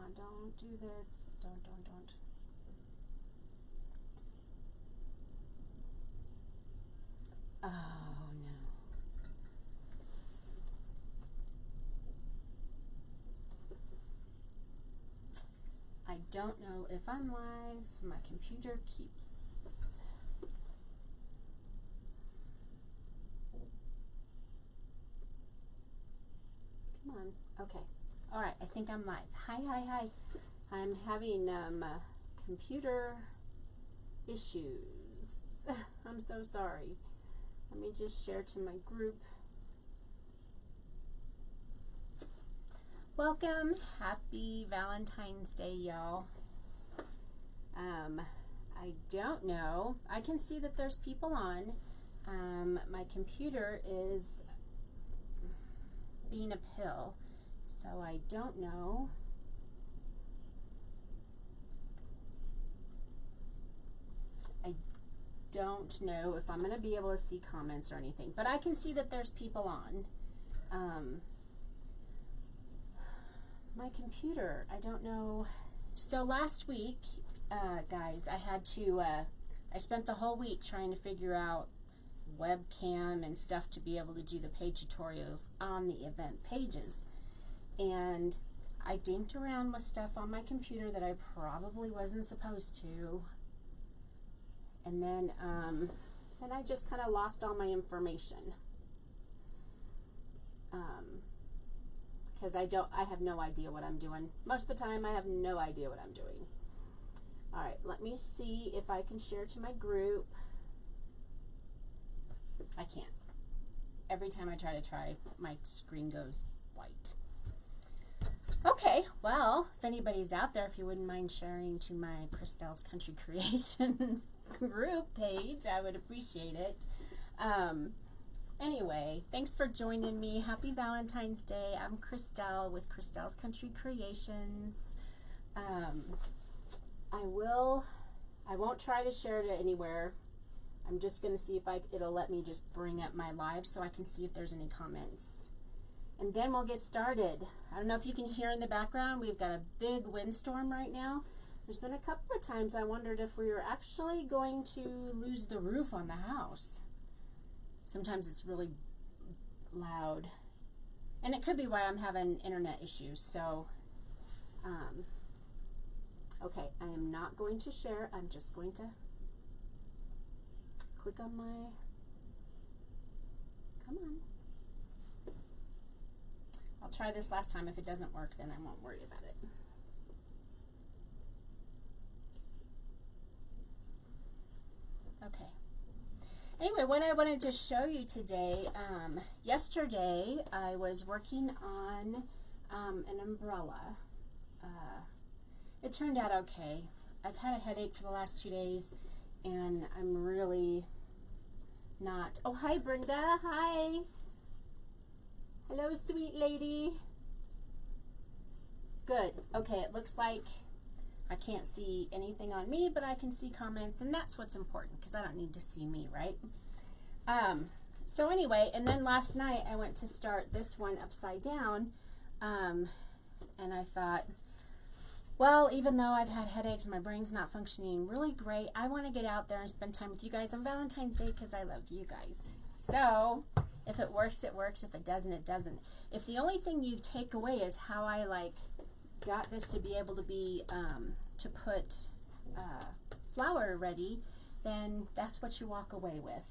on, don't do this. Don't. Oh, no. I don't know if I'm live. My computer keeps... Come on. Okay. All right, I think I'm live. Hi. I'm having computer issues. I'm so sorry. Let me just share to my group. Welcome. Happy Valentine's Day, y'all. I don't know. I can see that there's people on. My computer is being a pill, so I don't know. I don't know if I'm going to be able to see comments or anything, but I can see that there's people on. My computer, I don't know. So last week, guys, I had to, I spent the whole week trying to figure out webcam and stuff to be able to do the page tutorials on the event pages. And I dinked around with stuff on my computer that I probably wasn't supposed to. And then I just kind of lost all my information. Because I have no idea what I'm doing. Most of the time, I have no idea what I'm doing. All right, let me see if I can share to my group. I can't. Every time I try, my screen goes white. Okay, well, if anybody's out there, if you wouldn't mind sharing to my Christelle's Country Creations group page, I would appreciate it. Anyway, thanks for joining me. Happy Valentine's Day. I'm Christelle with Christelle's Country Creations. I won't try to share it anywhere. I'm just going to see if it'll let me just bring up my live so I can see if there's any comments. And then we'll get started. I don't know if you can hear in the background, we've got a big windstorm right now. There's been a couple of times I wondered if we were actually going to lose the roof on the house. Sometimes it's really loud. And it could be why I'm having internet issues. So, okay, I am not going to share. I'm just going to click on my, come on. I'll try this last time. If it doesn't work, then I won't worry about it. Okay. Anyway, what I wanted to show you today, yesterday I was working on an umbrella. It turned out okay. I've had a headache for the last 2 days, and I'm really not. Oh, hi, Brenda. Hi. Hello, sweet lady. Good. Okay, it looks like I can't see anything on me, but I can see comments, and that's what's important because I don't need to see me, right? So anyway, and then last night I went to start this one upside down, and I thought, well, even though I've had headaches and my brain's not functioning really great, I want to get out there and spend time with you guys on Valentine's Day because I love you guys. So if it works, it works. If it doesn't, it doesn't. If the only thing you take away is how I got this to be able to be to put flower ready, then that's what you walk away with.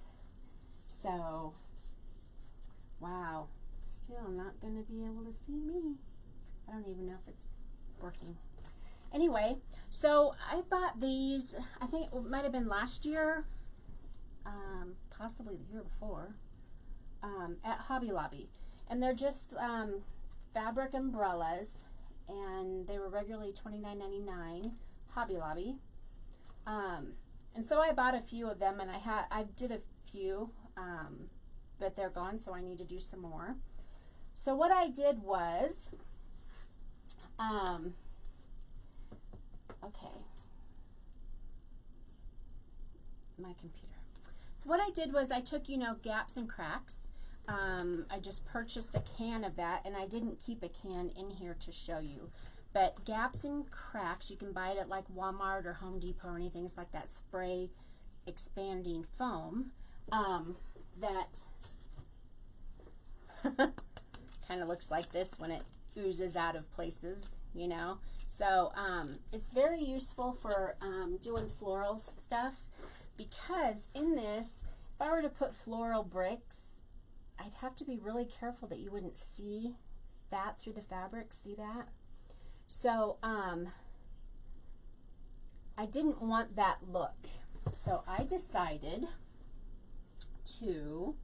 So, wow. Still, I'm not going to be able to see me. I don't even know if it's working. Anyway, so I bought these, I think it might have been last year, possibly the year before, at Hobby Lobby. And they're just fabric umbrellas, and they were regularly $29.99, Hobby Lobby. And so I bought a few of them, and I did a few, but they're gone, so I need to do some more. So what I did was, okay, my computer. So what I did was I took, gaps and cracks. I just purchased a can of that, and I didn't keep a can in here to show you. But gaps and cracks, you can buy it at like Walmart or Home Depot or anything. It's like that spray expanding foam that kind of looks like this when it oozes out of places, you know. So it's very useful for doing floral stuff, because in this, if I were to put floral bricks, I'd have to be really careful that you wouldn't see that through the fabric. See that? So I didn't want that look. So I decided to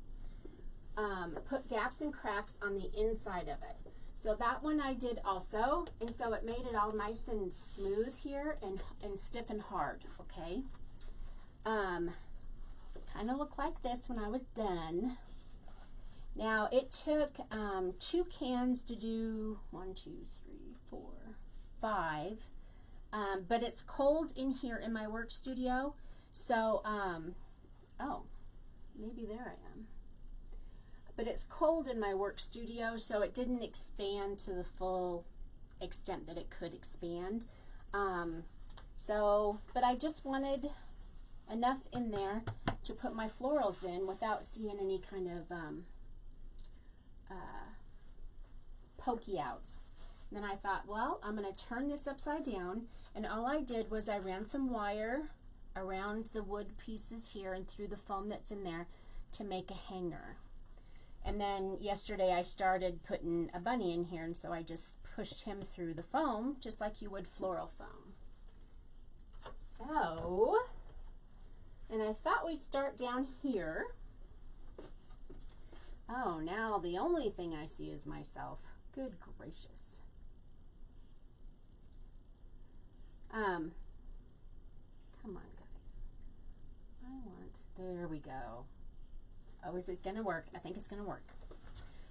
put gaps and cracks on the inside of it. So that one I did also, and so it made it all nice and smooth here and stiff and hard, okay? Kind of looked like this when I was done. Now it took 2 cans to do 1, 2, 3, 4, 5, but it's cold in here in my work studio, so oh, maybe there I am. But it's cold in my work studio, so it didn't expand to the full extent that it could expand. But I just wanted enough in there to put my florals in without seeing any kind of pokey outs. And then I thought, well, I'm going to turn this upside down, and all I did was I ran some wire around the wood pieces here and through the foam that's in there to make a hanger. And then yesterday I started putting a bunny in here, and so I just pushed him through the foam just like you would floral foam. So, and I thought we'd start down here. Oh, now the only thing I see is myself. Good gracious. Come on, guys. There we go. Oh, is it gonna work? I think it's gonna work.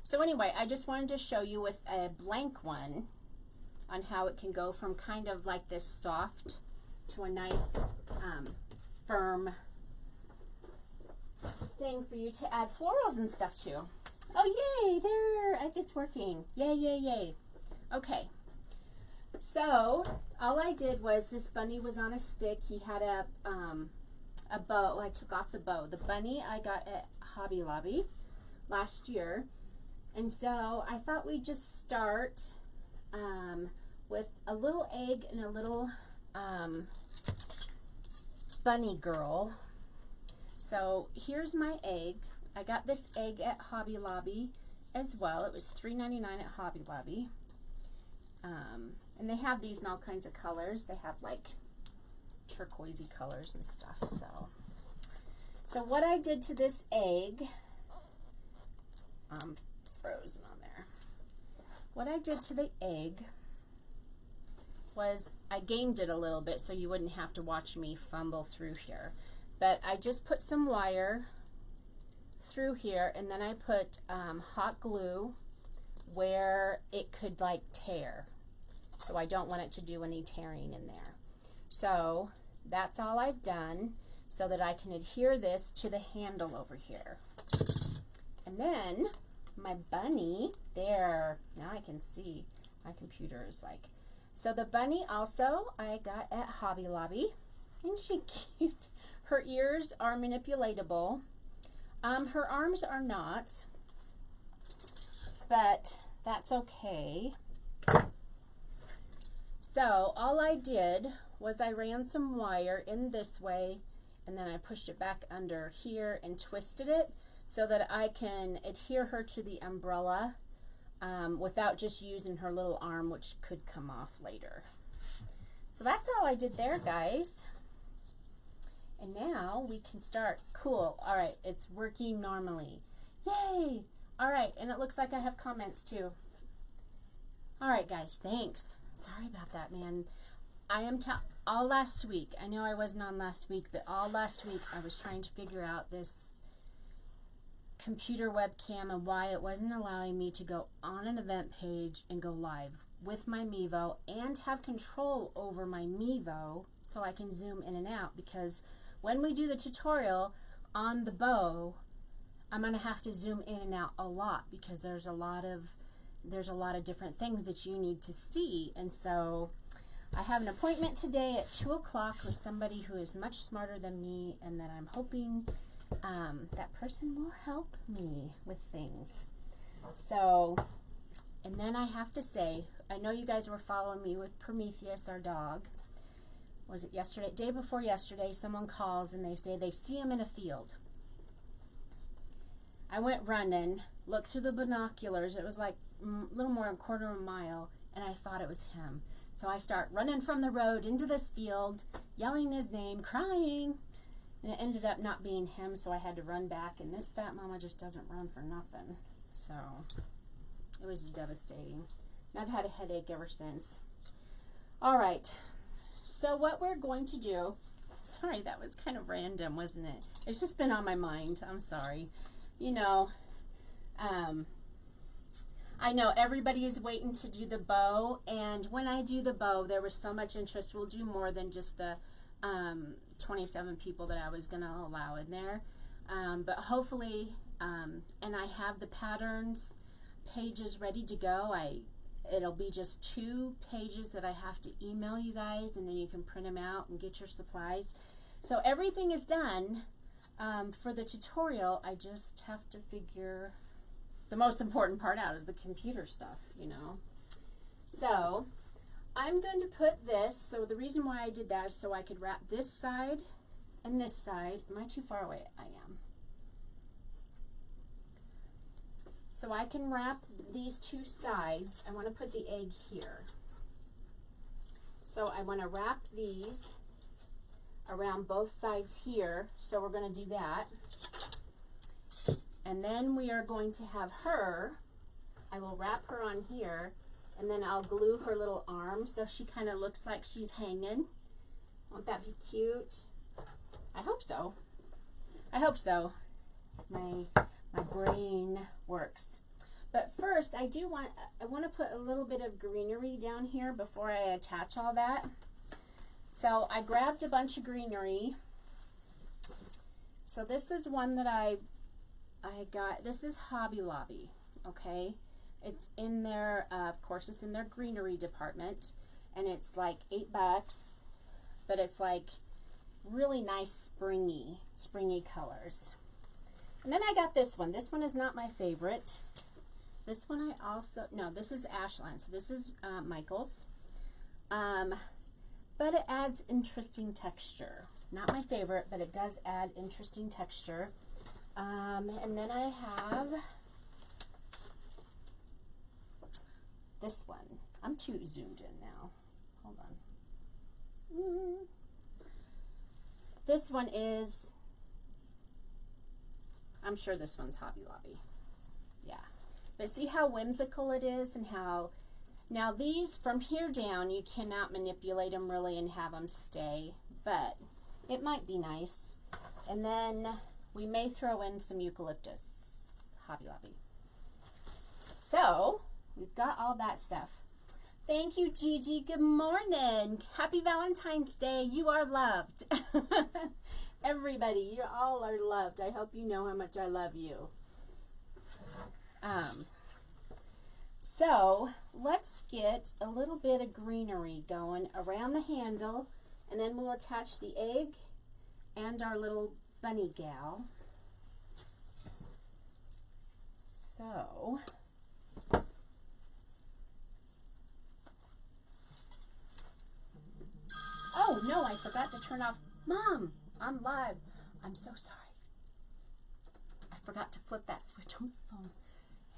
So anyway, I just wanted to show you with a blank one on how it can go from kind of like this soft to a nice firm thing for you to add florals and stuff to. Oh yay, there, it's working. Yay, yay, yay. Okay, so all I did was, this bunny was on a stick. He had a bow. I took off the bow. The bunny I got at Hobby Lobby last year, and so I thought we'd just start with a little egg and a little bunny girl. So here's my egg. I got this egg at Hobby Lobby as well. It was $3.99 at Hobby Lobby, and they have these in all kinds of colors. They have like turquoisey colors and stuff. So what I did to this egg, frozen on there. What I did to the egg was I gamed it a little bit so you wouldn't have to watch me fumble through here. But I just put some wire through here, and then I put hot glue where it could like tear. So I don't want it to do any tearing in there. So that's all I've done, so that I can adhere this to the handle over here. And then my bunny, there, now I can see, my computer is like, so the bunny also I got at Hobby Lobby. Isn't she cute? Her ears are manipulatable. Her arms are not, but that's okay. So all I did was I ran some wire in this way, and then I pushed it back under here and twisted it so that I can adhere her to the umbrella without just using her little arm, which could come off later. So that's all I did there, guys. And now we can start. Cool. All right, it's working normally. Yay! All right, and it looks like I have comments too. All right, guys, thanks. Sorry about that, man. I am all last week. I know I wasn't on last week, but all last week I was trying to figure out this computer webcam and why it wasn't allowing me to go on an event page and go live with my Mevo and have control over my Mevo so I can zoom in and out, because when we do the tutorial on the bow, I'm going to have to zoom in and out a lot because there's a lot of there's a lot of different things that you need to see. And so I have an appointment today at 2 o'clock with somebody who is much smarter than me, and that I'm hoping that person will help me with things. So, and then I have to say, I know you guys were following me with Prometheus, our dog. Was it yesterday? Day before yesterday, someone calls and they say they see him in a field. I went running, looked through the binoculars. It was like a little more than a quarter of a mile, and I thought it was him. So I start running from the road into this field, yelling his name, crying, and it ended up not being him, so I had to run back, and this fat mama just doesn't run for nothing. So it was devastating. And I've had a headache ever since. All right, so what we're going to do, sorry, that was kind of random, wasn't it? It's just been on my mind. I'm sorry. You know, I know everybody is waiting to do the bow, and when I do the bow, there was so much interest. We'll do more than just the 27 people that I was going to allow in there, but hopefully, and I have the patterns pages ready to go. It'll be just 2 pages that I have to email you guys, and then you can print them out and get your supplies. So everything is done for the tutorial. I just have to figure the most important part out, is the computer stuff, you know. So I'm going to put this, so the reason why I did that is so I could wrap this side and this side. Am I too far away? I am. So I can wrap these 2 sides. I want to put the egg here. So I want to wrap these around both sides here. So we're going to do that. And then we are going to have her, I will wrap her on here, and then I'll glue her little arm so she kind of looks like she's hanging. Won't that be cute? I hope so. I hope so. My brain works. But first, I want to put a little bit of greenery down here before I attach all that. So I grabbed a bunch of greenery. So this is one that I got. This is Hobby Lobby, okay? It's in their, of course, it's in their greenery department, and it's like $8, but it's like really nice springy colors. And then I got this one. This one is not my favorite. This one I also, no, this is Ashland, so this is Michael's. But it adds interesting texture. Not my favorite, but it does add interesting texture. And then I have this one. I'm too zoomed in now. Hold on. This one is, I'm sure this one's Hobby Lobby. Yeah. But see how whimsical it is, and how, now these from here down, you cannot manipulate them really and have them stay, but it might be nice. And then we may throw in some eucalyptus, Hobby Lobby. So we've got all that stuff. Thank you, Gigi. Good morning. Happy Valentine's Day. You are loved. Everybody, you all are loved. I hope you know how much I love you. So let's get a little bit of greenery going around the handle, and then we'll attach the egg and our little bunny gal. So oh no, I forgot to turn off. Mom, I'm live. I'm so sorry. I forgot to flip that switch on the phone.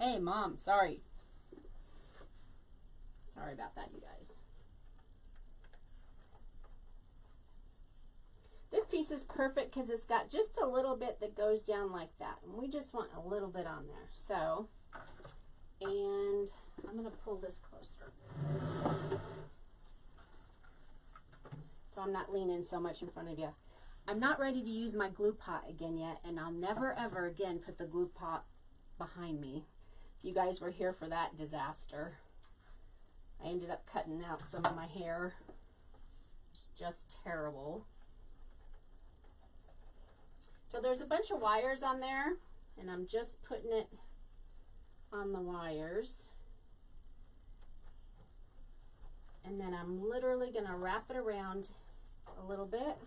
Hey Mom, sorry. Sorry about that, you guys. This piece is perfect because it's got just a little bit that goes down like that. And we just want a little bit on there. So, and I'm going to pull this closer, so I'm not leaning so much in front of you. I'm not ready to use my glue pot again yet, and I'll never ever again put the glue pot behind me. If you guys were here for that disaster, I ended up cutting out some of my hair. It's just terrible. So there's a bunch of wires on there, and I'm just putting it on the wires. And then I'm literally going to wrap it around a little bit.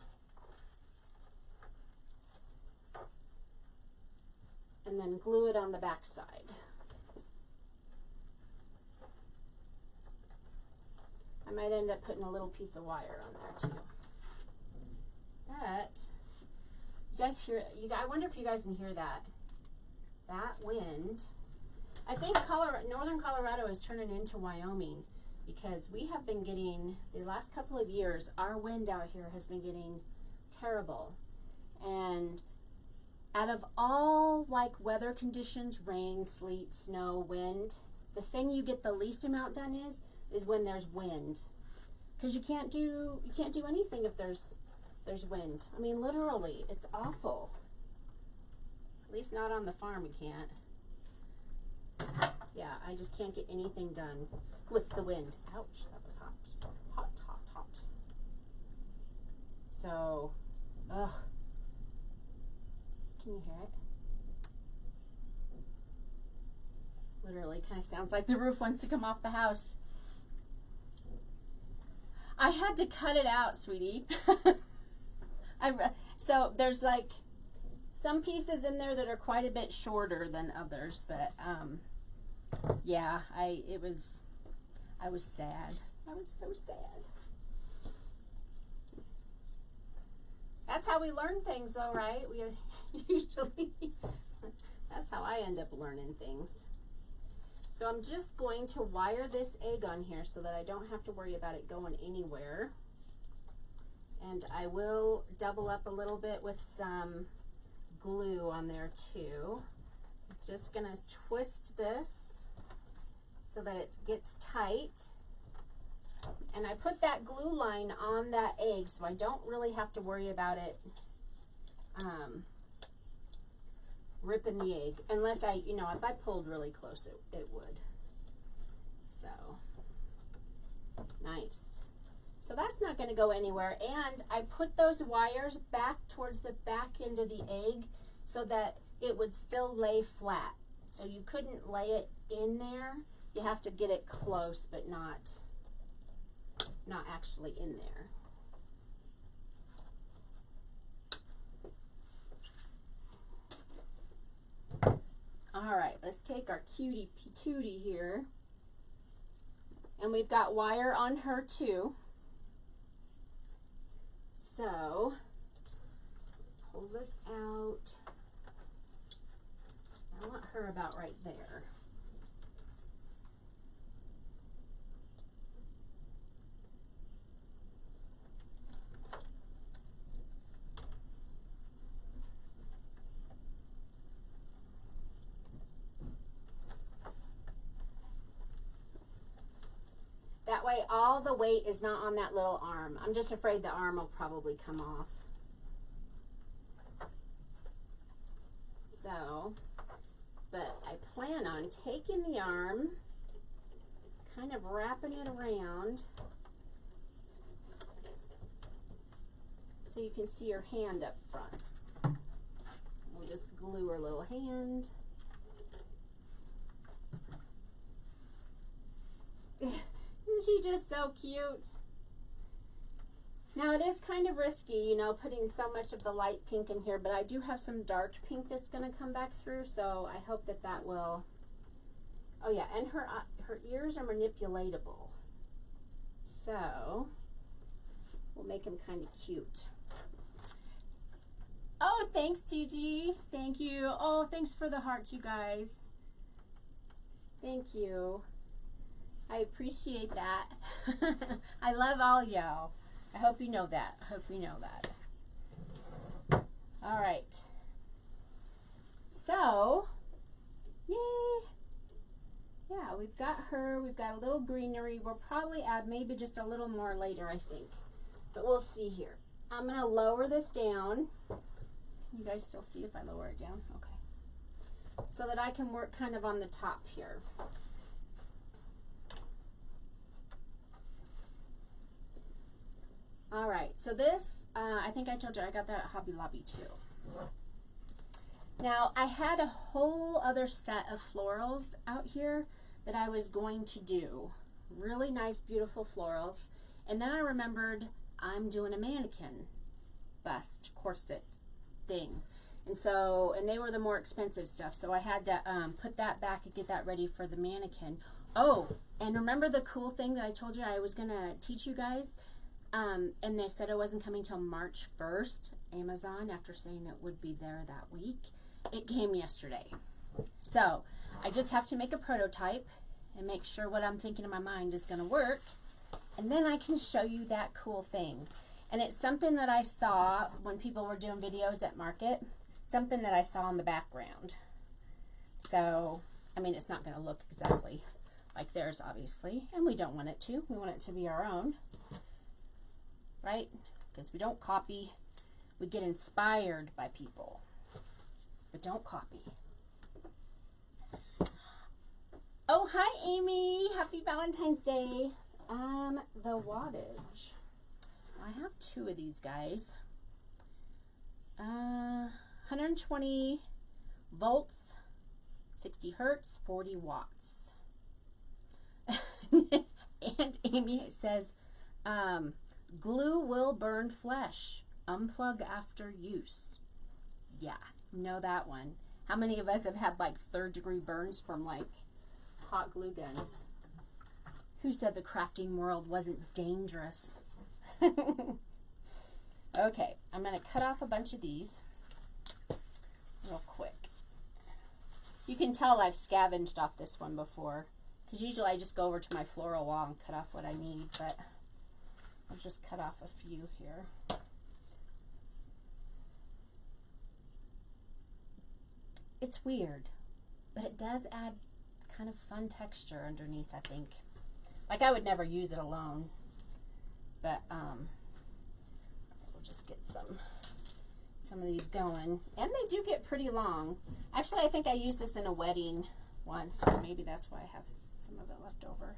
And then glue it on the back side. I might end up putting a little piece of wire on there too. But you guys hear, I wonder if you guys can hear that. That wind. I think northern Colorado is turning into Wyoming, because we have been getting, the last couple of years, our wind out here has been getting terrible. And out of all like weather conditions, rain, sleet, snow, wind, the thing you get the least amount done is when there's wind. Because you can't do anything if there's wind. I mean, literally, it's awful. At least not on the farm, you can't. Yeah, I just can't get anything done with the wind. Ouch, that was hot. Hot, hot, hot. So, ugh. Can you hear it? Literally kind of sounds like the roof wants to come off the house. I had to cut it out, sweetie. So there's like some pieces in there that are quite a bit shorter than others, but yeah, I was sad. I was so sad. That's how we learn things though, right? We usually, that's how I end up learning things. So I'm just going to wire this egg on here so that I don't have to worry about it going anywhere. And I will double up a little bit with some glue on there too. I'm just gonna twist this so that it gets tight. And I put that glue line on that egg so I don't really have to worry about it ripping the egg. Unless if I pulled really close, it would. So, nice. So that's not going to go anywhere. And I put those wires back towards the back end of the egg so that it would still lay flat. So you couldn't lay it in there. You have to get it close, but not actually in there. All right, let's take our cutie patootie here. And we've got wire on her too. So, pull this out. I want her about right there. That way all the weight is not on that little arm. I'm just afraid the arm will probably come off. So, but I plan on taking the arm, kind of wrapping it around so you can see her hand up front. We'll just glue her little hand. Isn't she just so cute? Now it is kind of risky, putting so much of the light pink in here, but I do have some dark pink that's going to come back through, so I hope that will. Oh yeah, and her ears are manipulatable, so we'll make them kind of cute. Oh, thanks, Gigi. Thank you. Oh, thanks for the hearts, you guys. Thank you. I appreciate that. I love all y'all. I hope you know that. I hope you know that. All right. So, yay. Yeah, we've got her. We've got a little greenery. We'll probably add maybe just a little more later, I think. But we'll see here. I'm going to lower this down. You guys still see if I lower it down? Okay. So that I can work kind of on the top here. All right, so this, I think I told you I got that at Hobby Lobby too. Now, I had a whole other set of florals out here that I was going to do, really nice, beautiful florals. And then I remembered I'm doing a mannequin bust corset thing. And so, and they were the more expensive stuff. So I had to put that back and get that ready for the mannequin. Oh, and remember the cool thing that I told you I was going to teach you guys? And they said it wasn't coming till March 1st, Amazon, after saying it would be there that week. It came yesterday. So I just have to make a prototype and make sure what I'm thinking in my mind is going to work. And then I can show you that cool thing. And it's something that I saw when people were doing videos at market, something that I saw in the background. So, I mean, it's not going to look exactly like theirs, obviously, and we don't want it to. We want it to be our own, right? Because we don't copy. We get inspired by people, but don't copy. Oh, hi, Amy. Happy Valentine's Day. The wattage. I have two of these guys. 120 volts, 60 hertz, 40 watts. And Amy says, glue will burn flesh. Unplug after use. Yeah, know that one. How many of us have had like 3rd-degree burns from like hot glue guns? Who said the crafting world wasn't dangerous? Okay, I'm going to cut off a bunch of these real quick. You can tell I've scavenged off this one before, because usually I just go over to my floral wall and cut off what I need, but I'll just cut off a few here. It's weird, but it does add kind of fun texture underneath, I think. Like, I would never use it alone, but we'll just get some of these going. And they do get pretty long. Actually, I think I used this in a wedding once, so maybe that's why I have some of it left over.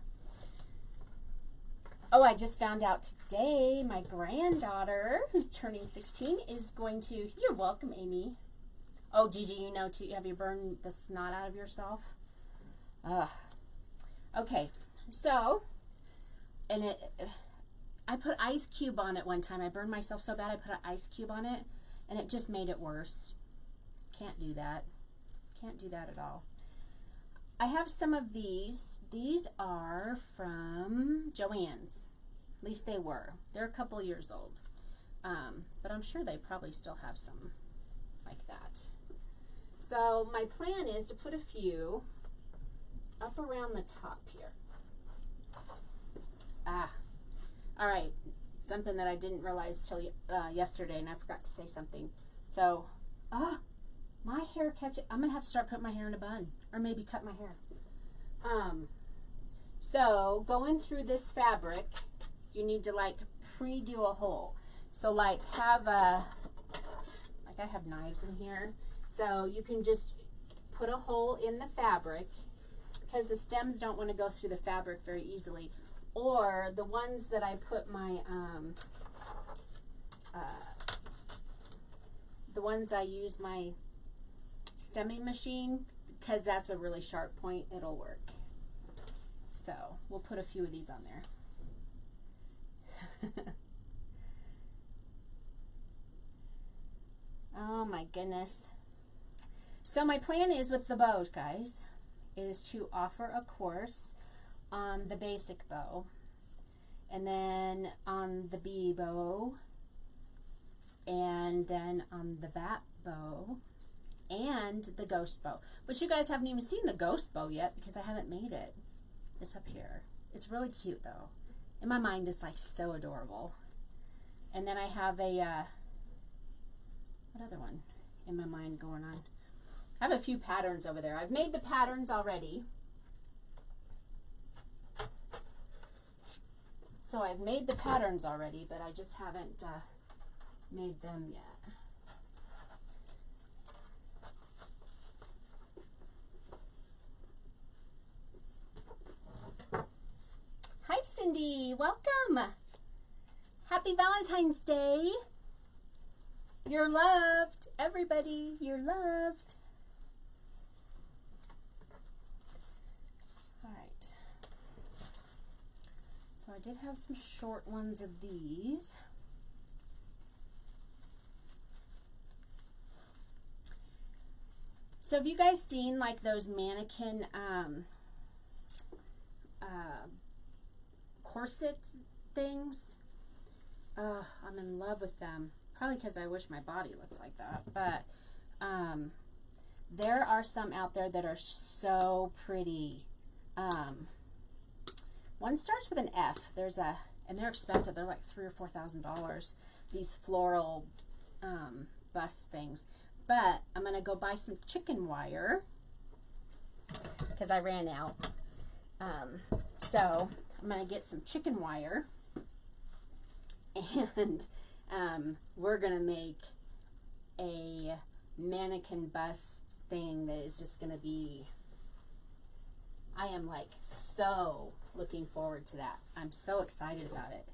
Oh, I just found out today my granddaughter, who's turning 16, is going to, you're welcome, Amy. Oh, Gigi, you know too, have you burned the snot out of yourself? Ugh. Okay, so, and I put ice cube on it one time. I burned myself so bad I put an ice cube on it, and it just made it worse. Can't do that. Can't do that at all. I have some of these. These are from Joann's. At least they were. They're a couple years old. But I'm sure they probably still have some like that. So my plan is to put a few up around the top here. All right. Something that I didn't realize till yesterday, and I forgot to say something. So, my hair catches. I'm gonna have to start putting my hair in a bun, or maybe cut my hair. So going through this fabric, you need to like pre-do a hole. So like have a, like I have knives in here, so you can just put a hole in the fabric because the stems don't want to go through the fabric very easily. Or the ones that I put my, the ones I use my stemming machine, because that's a really sharp point, it'll work. So we'll put a few of these on there. Oh my goodness. So my plan is with the bows, guys, is to offer a course on the basic bow, and then on the bee bow, and then on the bat bow, and the ghost bow. But you guys haven't even seen the ghost bow yet because I haven't made it. It's up here. It's really cute though. In my mind, it's like so adorable. And then I have a, what other one in my mind going on? I have a few patterns over there. I've made the patterns already. So I've made the patterns already, but I just haven't made them yet. Hi Cindy, welcome. Happy Valentine's Day. You're loved, everybody, you're loved. All right. So I did have some short ones of these. So have you guys seen like those mannequin corset things? I'm in love with them. Probably because I wish my body looked like that. But there are some out there that are so pretty. One starts with an F. And they're expensive. They're like $3,000 or $4,000. These floral bust things. But I'm gonna go buy some chicken wire because I ran out. So I'm gonna get some chicken wire, and we're gonna make a mannequin bust thing that is just gonna be. I am like so looking forward to that. I'm so excited about it.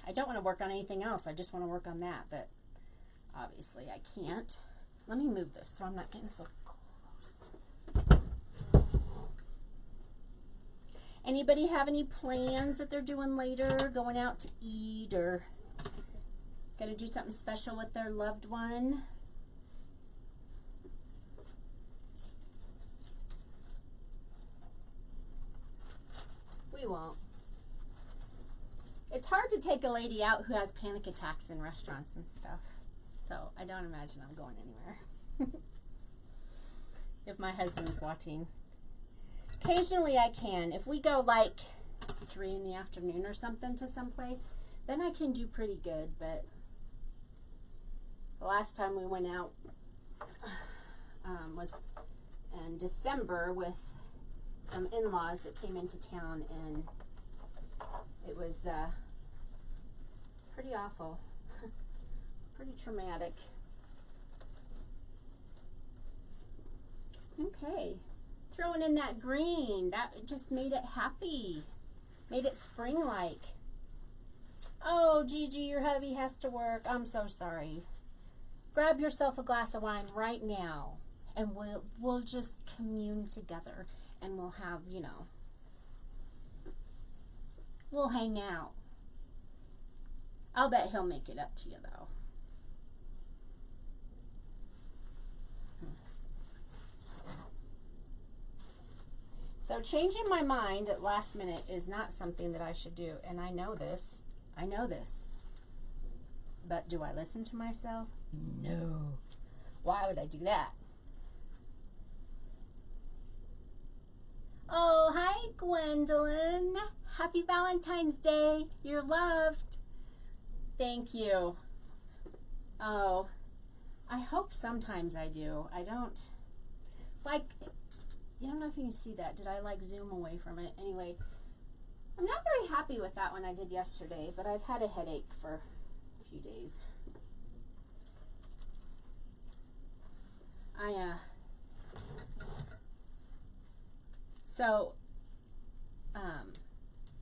I don't want to work on anything else. I just want to work on that, but obviously I can't. Let me move this so I'm not getting so close. Anybody have any plans that they're doing later? Going out to eat or gonna do something special with their loved one? We won't. It's hard to take a lady out who has panic attacks in restaurants and stuff. So I don't imagine I'm going anywhere. If my husband's watching. Occasionally I can. If we go like 3 in the afternoon or something to someplace, then I can do pretty good. But the last time we went out was in December with some in-laws that came into town, and it was pretty awful. Pretty traumatic. Okay, throwing in that green, that just made it happy, made it spring-like. Oh, Gigi, your hubby has to work. I'm so sorry. Grab yourself a glass of wine right now, and we'll just commune together, and we'll have, you know, we'll hang out. I'll bet he'll make it up to you, though. So changing my mind at last minute is not something that I should do, and I know this. I know this. But do I listen to myself? No. Why would I do that? Oh, hi, Gwendolyn. Happy Valentine's Day. You're loved. Thank you. Oh, I hope sometimes I do. I don't, like, I don't know if you can see that. Did I like zoom away from it? Anyway, I'm not very happy with that one I did yesterday, but I've had a headache for a few days.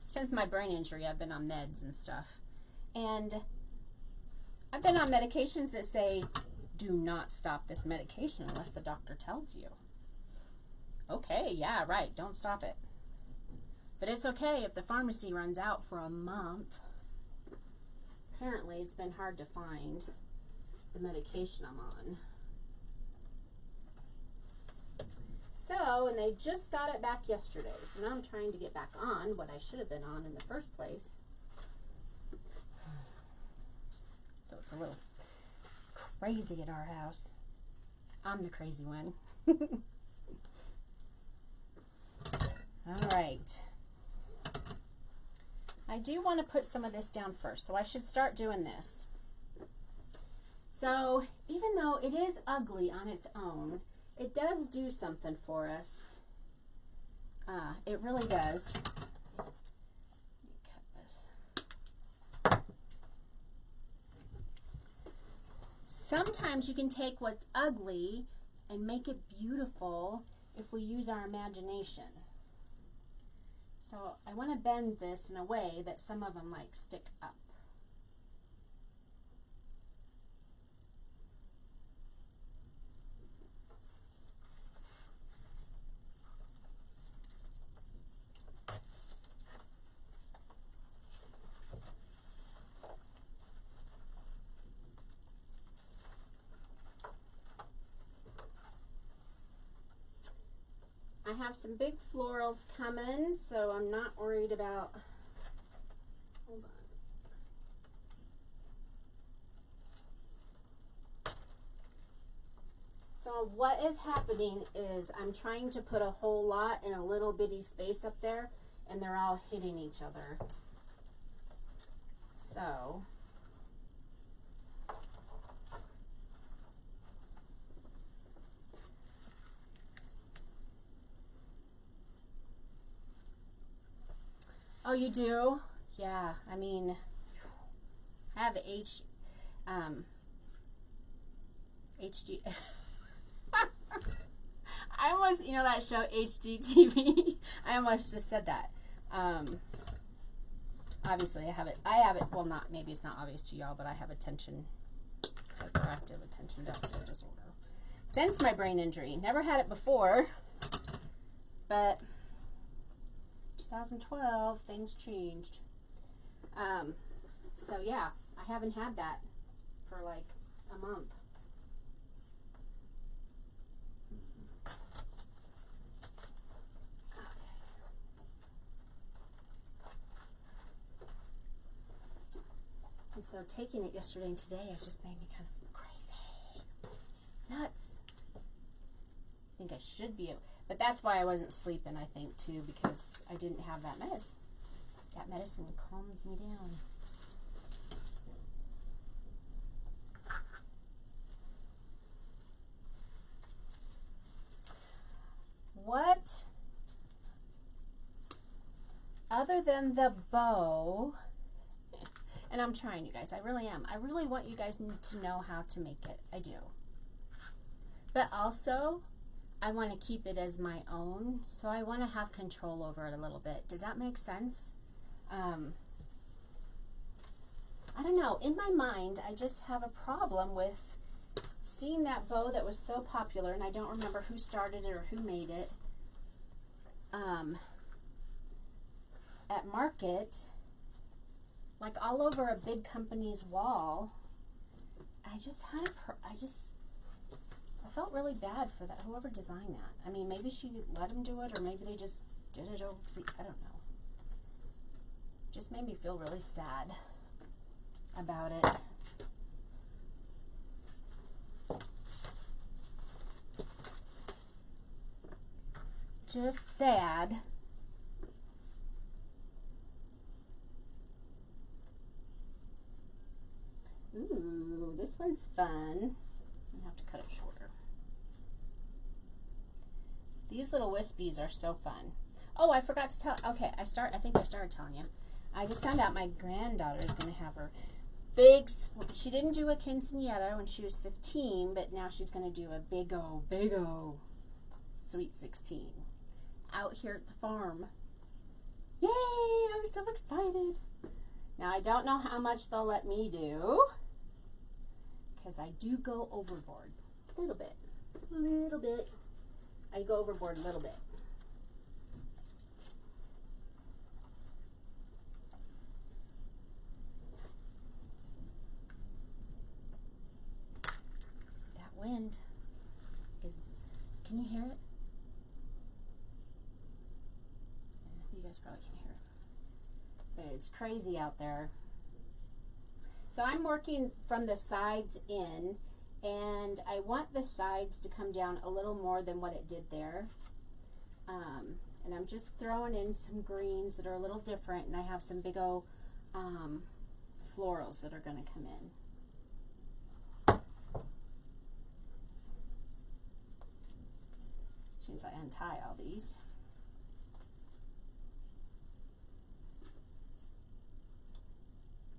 Since my brain injury, I've been on meds and stuff. And I've been on medications that say, do not stop this medication unless the doctor tells you. Okay, yeah, right, don't stop it. But it's okay if the pharmacy runs out for a month. Apparently, it's been hard to find the medication I'm on. So, and they just got it back yesterday. So now I'm trying to get back on what I should have been on in the first place. So it's a little crazy at our house. I'm the crazy one. All right. I do want to put some of this down first, so I should start doing this. So even though it is ugly on its own, it does do something for us. It really does. Let me cut this. Sometimes you can take what's ugly and make it beautiful if we use our imagination. So I want to bend this in a way that some of them like stick up. I have some big florals coming, so I'm not worried about, hold on. So what is happening is I'm trying to put a whole lot in a little bitty space up there, and they're all hitting each other. So oh, you do? Yeah, I mean, I have HG. I almost, you know that show HGTV? I almost just said that. Obviously I have it, well, not, maybe it's not obvious to y'all, but I have hyperactive attention deficit disorder. Since my brain injury. Never had it before, but 2012, things changed. So yeah, I haven't had that for like a month. And so taking it yesterday and today has just made me kind of crazy. Nuts. I think I should be, but that's why I wasn't sleeping, I think, too, because I didn't have that medicine. That medicine calms me down. What, other than the bow, and I'm trying, you guys, I really am. I really want you guys to know how to make it. I do. But also, I want to keep it as my own, so I want to have control over it a little bit. Does that make sense? I don't know. In my mind, I just have a problem with seeing that bow that was so popular, and I don't remember who started it or who made it, at market, like all over a big company's wall. I felt really bad for that, whoever designed that. I mean, maybe she let him do it, or maybe they just did it over, I don't know. Just made me feel really sad about it. Just sad. Ooh, this one's fun. I have to cut it shorter. These little wispies are so fun. Oh, I forgot to tell. Okay, I think I started telling you. I just found out my granddaughter is going to have her big. She didn't do a quinceañera when she was 15, but now she's going to do a big o sweet 16 out here at the farm. Yay! I'm so excited. Now I don't know how much they'll let me do, because I do go overboard a little bit. I go overboard a little bit. That wind is, can you hear it? You guys probably can't hear it. But it's crazy out there. So I'm working from the sides in, and I want the sides to come down a little more than what it did there. And I'm just throwing in some greens that are a little different, and I have some big old florals that are going to come in. As soon as I untie all these.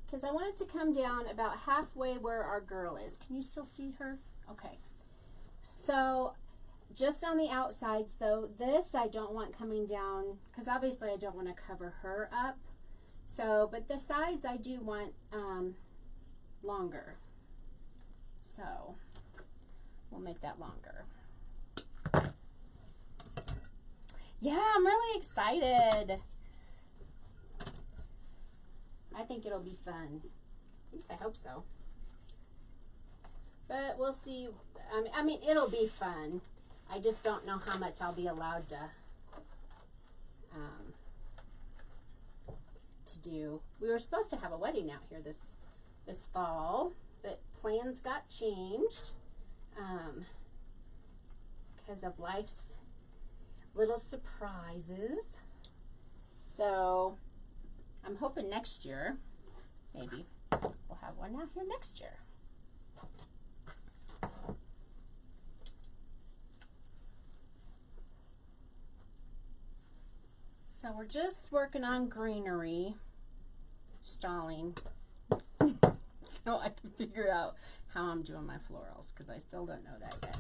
Because I want it to come down about halfway where our girl is. Can you still see her? Okay. So just on the outsides though, this I don't want coming down, because obviously I don't want to cover her up. So, but the sides I do want longer. So we'll make that longer. Yeah, I'm really excited. I think it'll be fun. At least I hope so. But we'll see. I mean, it'll be fun. I just don't know how much I'll be allowed to to do. We were supposed to have a wedding out here this fall, but plans got changed because of life's little surprises. So I'm hoping next year, maybe, we'll have one out here next year. So we're just working on greenery, stalling, so I can figure out how I'm doing my florals, because I still don't know that yet.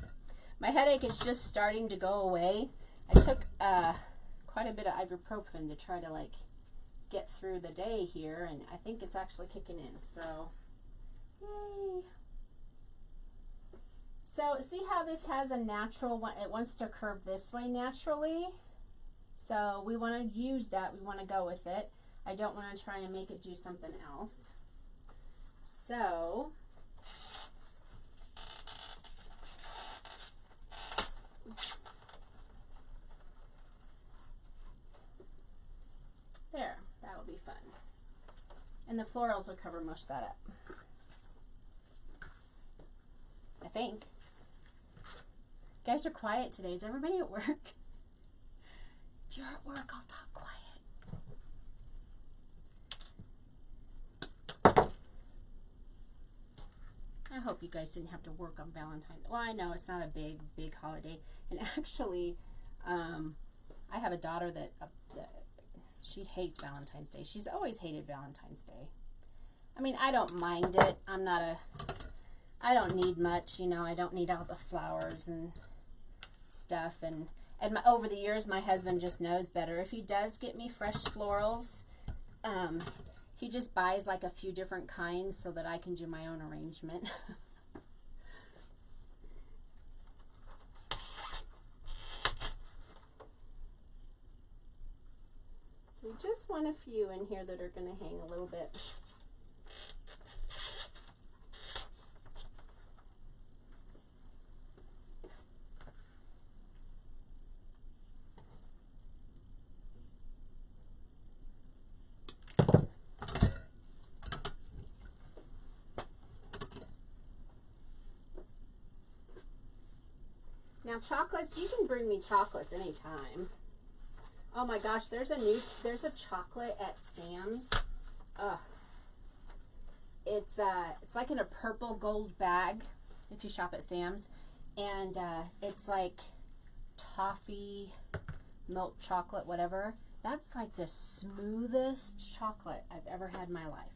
My headache is just starting to go away. I took quite a bit of ibuprofen to try to like get through the day here, and I think it's actually kicking in, so yay. So see how this has a natural one, it wants to curve this way naturally. So we want to use that, we want to go with it. I don't want to try and make it do something else. So there, that'll be fun. And the florals will cover most of that up, I think. You guys are quiet today. Is everybody at work? If you're at work, I'll talk quiet. I hope you guys didn't have to work on Valentine's. Well, I know it's not a big holiday. And actually, I have a daughter that she hates Valentine's Day. She's always hated Valentine's Day. I mean, I don't mind it. I don't need much, you know. I don't need all the flowers and stuff. And over the years, my husband just knows better. If he does get me fresh florals, he just buys like a few different kinds so that I can do my own arrangement. We just want a few in here that are going to hang a little bit. Now chocolates, you can bring me chocolates anytime. Oh my gosh, there's a chocolate at Sam's. Ugh. It's like in a purple gold bag if you shop at Sam's. And it's like toffee, milk chocolate, whatever. That's like the smoothest chocolate I've ever had in my life.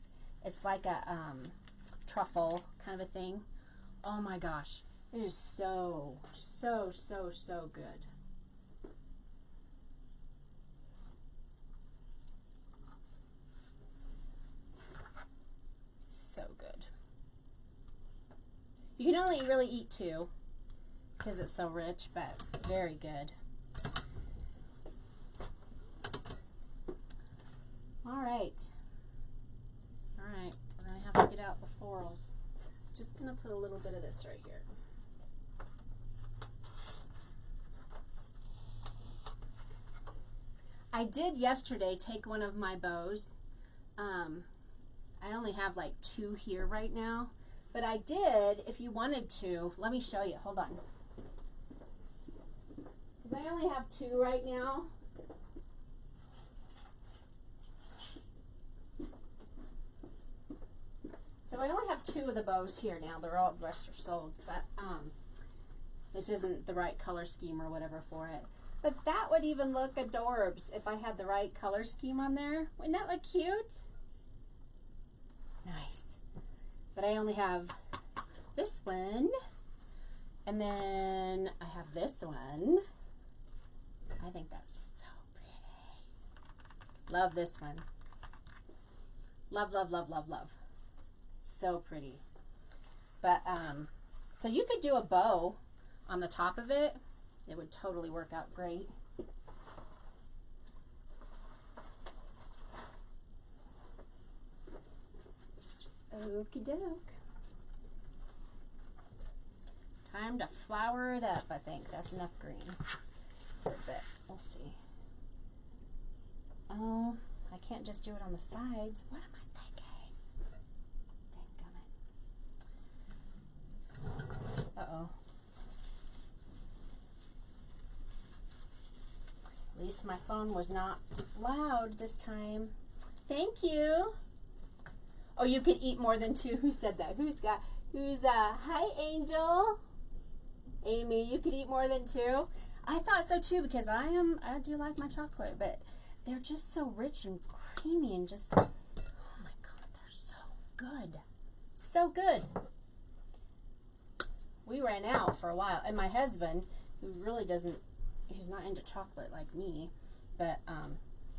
It's like a truffle kind of a thing. Oh my gosh. It is so good. So good. You can only really eat 2 because it's so rich, but very good. All right, we're gonna have to get out the florals. Just gonna put a little bit of this right here. I did yesterday take one of my bows. I only have like 2 here right now, but I did, if you wanted to, let me show you, hold on. Because I only have 2 right now. So I only have 2 of the bows here now. The rest are sold, but this isn't the right color scheme or whatever for it. But that would even look adorbs if I had the right color scheme on there. Wouldn't that look cute? Nice. But I only have this one. And then I have this one. I think that's so pretty. Love this one. Love, love, love, love, love. So pretty. But, so you could do a bow on the top of it. It would totally work out great. Okie doke. Time to flower it up, I think. That's enough green for a bit. We'll see. Oh, I can't just do it on the sides. What am I thinking? Uh-oh. At least my phone was not loud this time. Thank you. Oh, you could eat more than 2. Who said that? Hi, Angel. Amy, you could eat more than 2. I thought so too, because I do like my chocolate, but they're just so rich and creamy and just, oh my God, they're so good. So good. We ran out for a while, and my husband, who really he's not into chocolate like me, but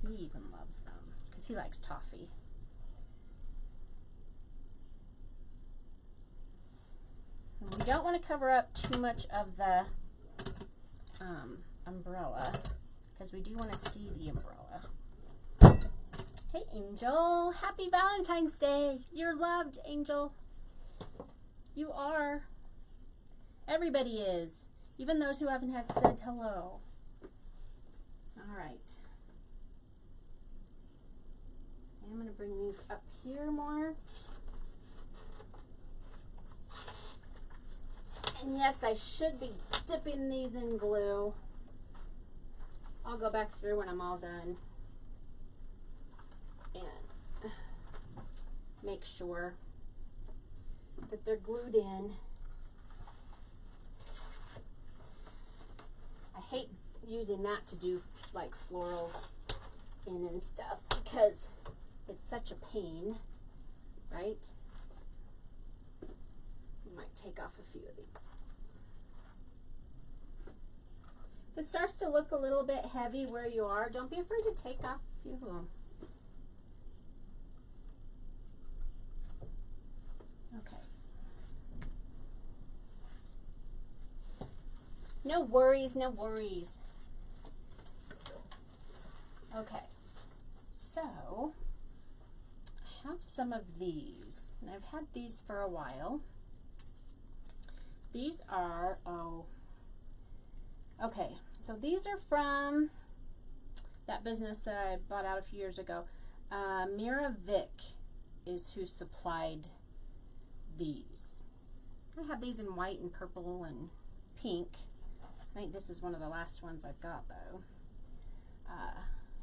he even loves them because he likes toffee. And we don't want to cover up too much of the umbrella because we do want to see the umbrella. Hey, Angel. Happy Valentine's Day. You're loved, Angel. You are. Everybody is. Even those who haven't said hello. All right. I'm going to bring these up here more. And yes, I should be dipping these in glue. I'll go back through when I'm all done and make sure that they're glued in. I hate using that to do like florals in and stuff because it's such a pain, right? I might take off a few of these. If it starts to look a little bit heavy where you are, don't be afraid to take off a few of them. Okay. No worries, no worries. Okay. So, I have some of these, and I've had these for a while. These are, okay, so these are from that business that I bought out a few years ago. Mira Vick is who supplied these. I have these in white and purple and pink. I think this is one of the last ones I've got though,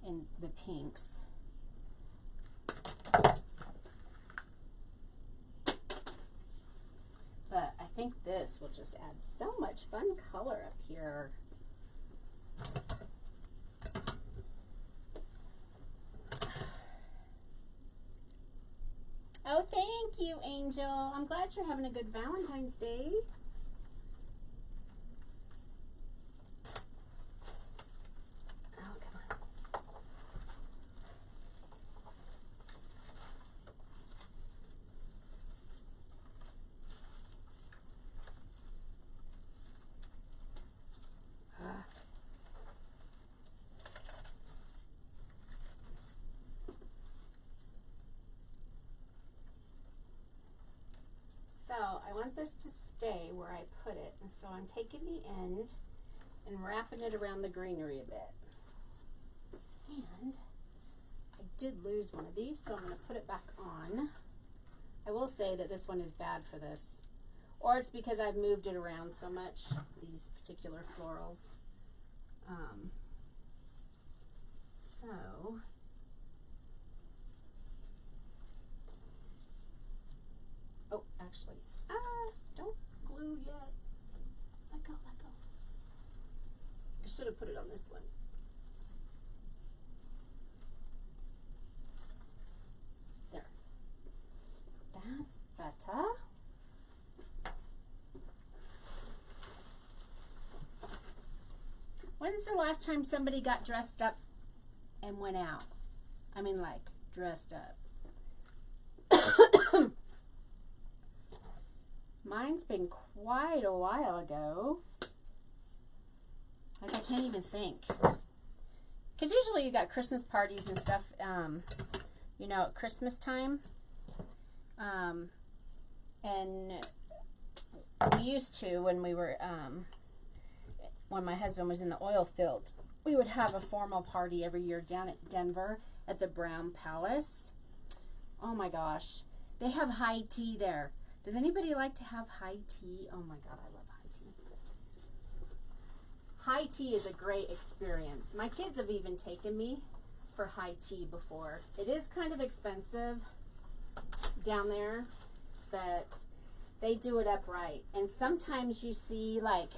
in the pinks. But I think this will just add so much fun color up here. Oh, thank you, Angel. I'm glad you're having a good Valentine's Day. Oh, come on. So I want this to stay where I put it, and so I'm taking the end and wrapping it around the greenery a bit. And I did lose one of these, so I'm going to put it back on. I will say that this one is bad for this, or it's because I've moved it around so much, these particular florals. Oh, actually, don't glue yet. Let go, let go. I should have put it on this one. There. That's better. When's the last time somebody got dressed up and went out? I mean, like, dressed up. Mine's been quite a while ago. Like, I can't even think. Because usually you got Christmas parties and stuff, you know, at Christmas time. And we used to when we were, when my husband was in the oil field. we would have a formal party every year down at Denver at the Brown Palace. Oh my gosh. They have high tea there. Does anybody like to have high tea? Oh my God, I love high tea. High tea is a great experience. My kids have even taken me for high tea before. It is kind of expensive down there, but they do it up right. And sometimes you see like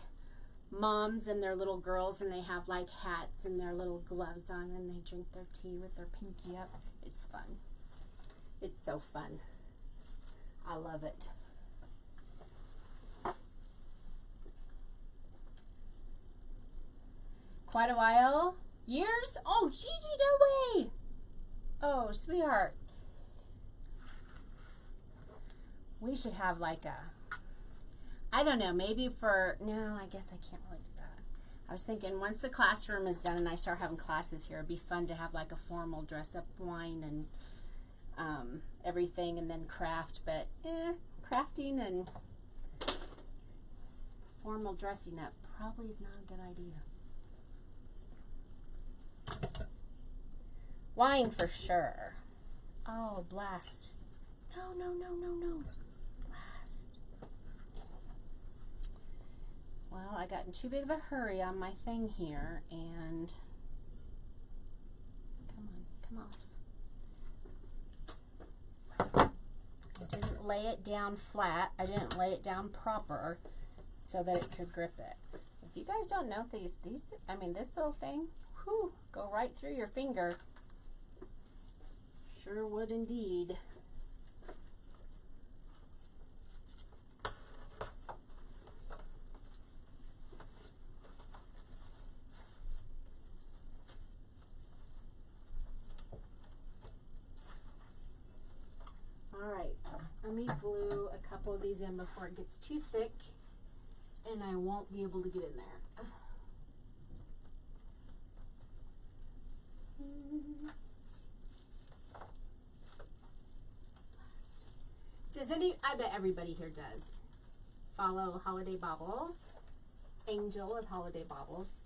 moms and their little girls, and they have like hats and their little gloves on, and they drink their tea with their pinky up. It's fun. It's so fun. I love it. Quite a while. Years? Oh, Gigi, no way. Oh, sweetheart. We should have like a, I don't know, maybe for, no, I guess I can't really do that. I was thinking once the classroom is done and I start having classes here, it'd be fun to have like a formal dress up wine and everything, and then craft, but crafting and formal dressing up probably is not a good idea. Wine for sure. Oh, blast. No, no, no, no, no. Well, I got in too big of a hurry on my thing here, and come off. I didn't lay it down flat. I didn't lay it down proper so that it could grip it. If you guys don't know these, I mean, this little thing, whew, go right through your finger. Sure would indeed. Alright, let me glue a couple of these in before it gets too thick and I won't be able to get in there. I bet everybody here does follow Holiday Baubles, Angel of Holiday Baubles.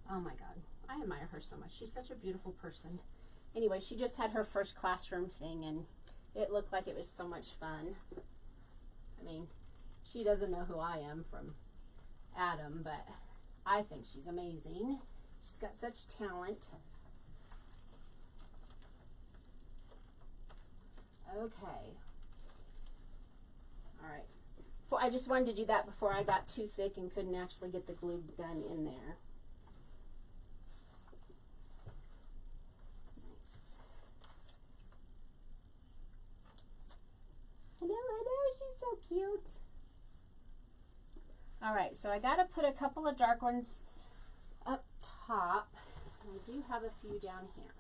Oh my God, I admire her so much. She's such a beautiful person. Anyway, she just had her first classroom thing and it looked like it was so much fun. I mean, she doesn't know who I am from Adam, but I think she's amazing. She's got such talent. Okay. All right. Well, I just wanted to do that before I got too thick and couldn't actually get the glue gun in there. Nice. Hello, she's so cute. All right, so I got to put a couple of dark ones up top. I do have a few down here.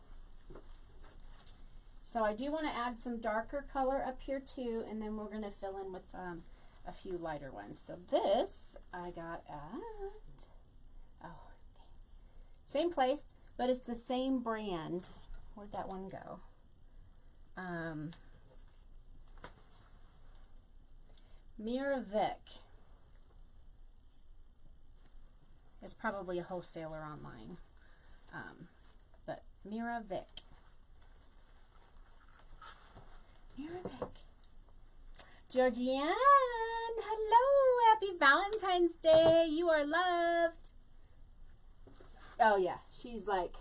So I do want to add some darker color up here too, and then we're going to fill in with a few lighter ones. So this I got at, same place, but it's the same brand. Where'd that one go? Miravic. It's probably a wholesaler online, but Miravic. Miravic. Georgianne, hello, happy Valentine's Day. You are loved. Oh yeah, she's like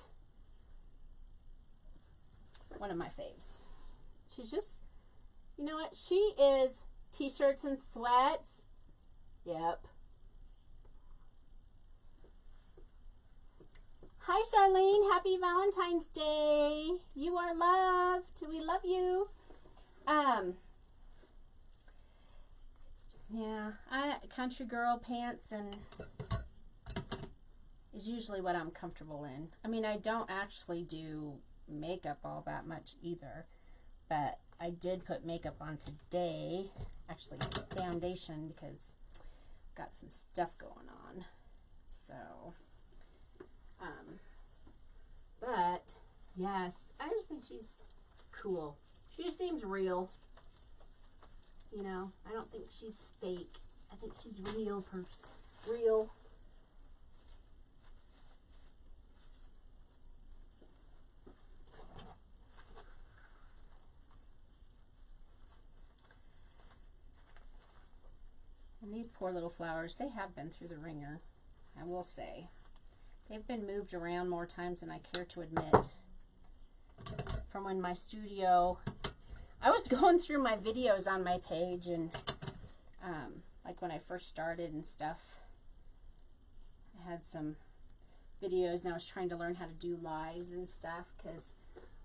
one of my faves. She's just, you know what? She is t-shirts and sweats. Yep. Hi Charlene, happy Valentine's Day. You are loved. We love you. Yeah, country girl pants and is usually what I'm comfortable in. I mean, I don't actually do makeup all that much either, but I did put makeup on today, actually foundation, because I've got some stuff going on. So, but yes, I just think she's cool. She just seems real. You know, I don't think she's fake. I think she's real. poor little flowers, they have been through the ringer, I will say. They've been moved around more times than I care to admit. From when my studio, I was going through my videos on my page, and like when I first started and stuff, I had some videos, and I was trying to learn how to do lives and stuff, because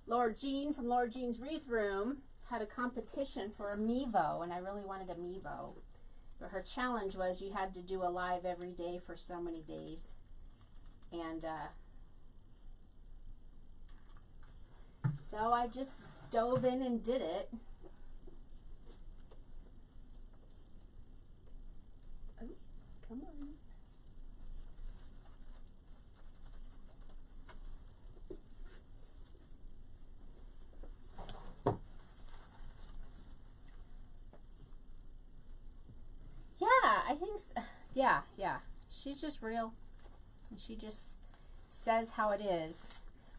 Laura Jean from Laura Jean's Wreath Room had a competition for a Mevo, and I really wanted a Mevo. But her challenge was you had to do a live every day for so many days. And so I just dove in and did it. Oh, come on. Yeah, I think so. Yeah. She's just real. And she just says how it is.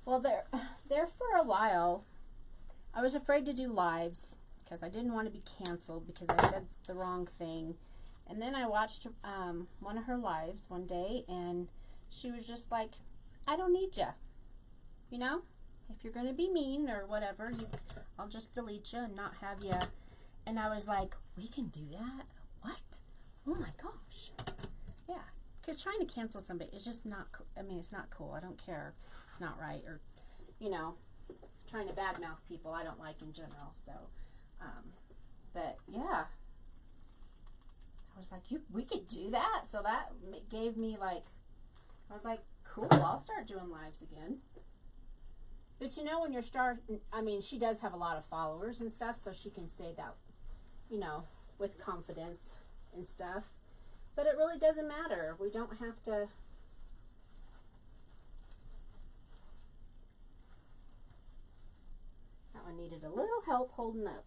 Well, there for a while, I was afraid to do lives because I didn't want to be canceled because I said the wrong thing. And then I watched one of her lives one day, and she was just like, I don't need you. You know, if you're going to be mean or whatever, I'll just delete you and not have you. And I was like, we can do that? What? Oh my gosh. Yeah. Because trying to cancel somebody is just not, I mean, it's not cool. I don't care. It's not right. Or, you know, trying to badmouth people I don't like in general. So, but yeah. I was like, we could do that. So that gave me like, I was like, cool, I'll start doing lives again. But you know, when you're I mean, she does have a lot of followers and stuff, so she can say that, you know, with confidence and stuff. But it really doesn't matter. We don't have to. That one needed a little help holding up.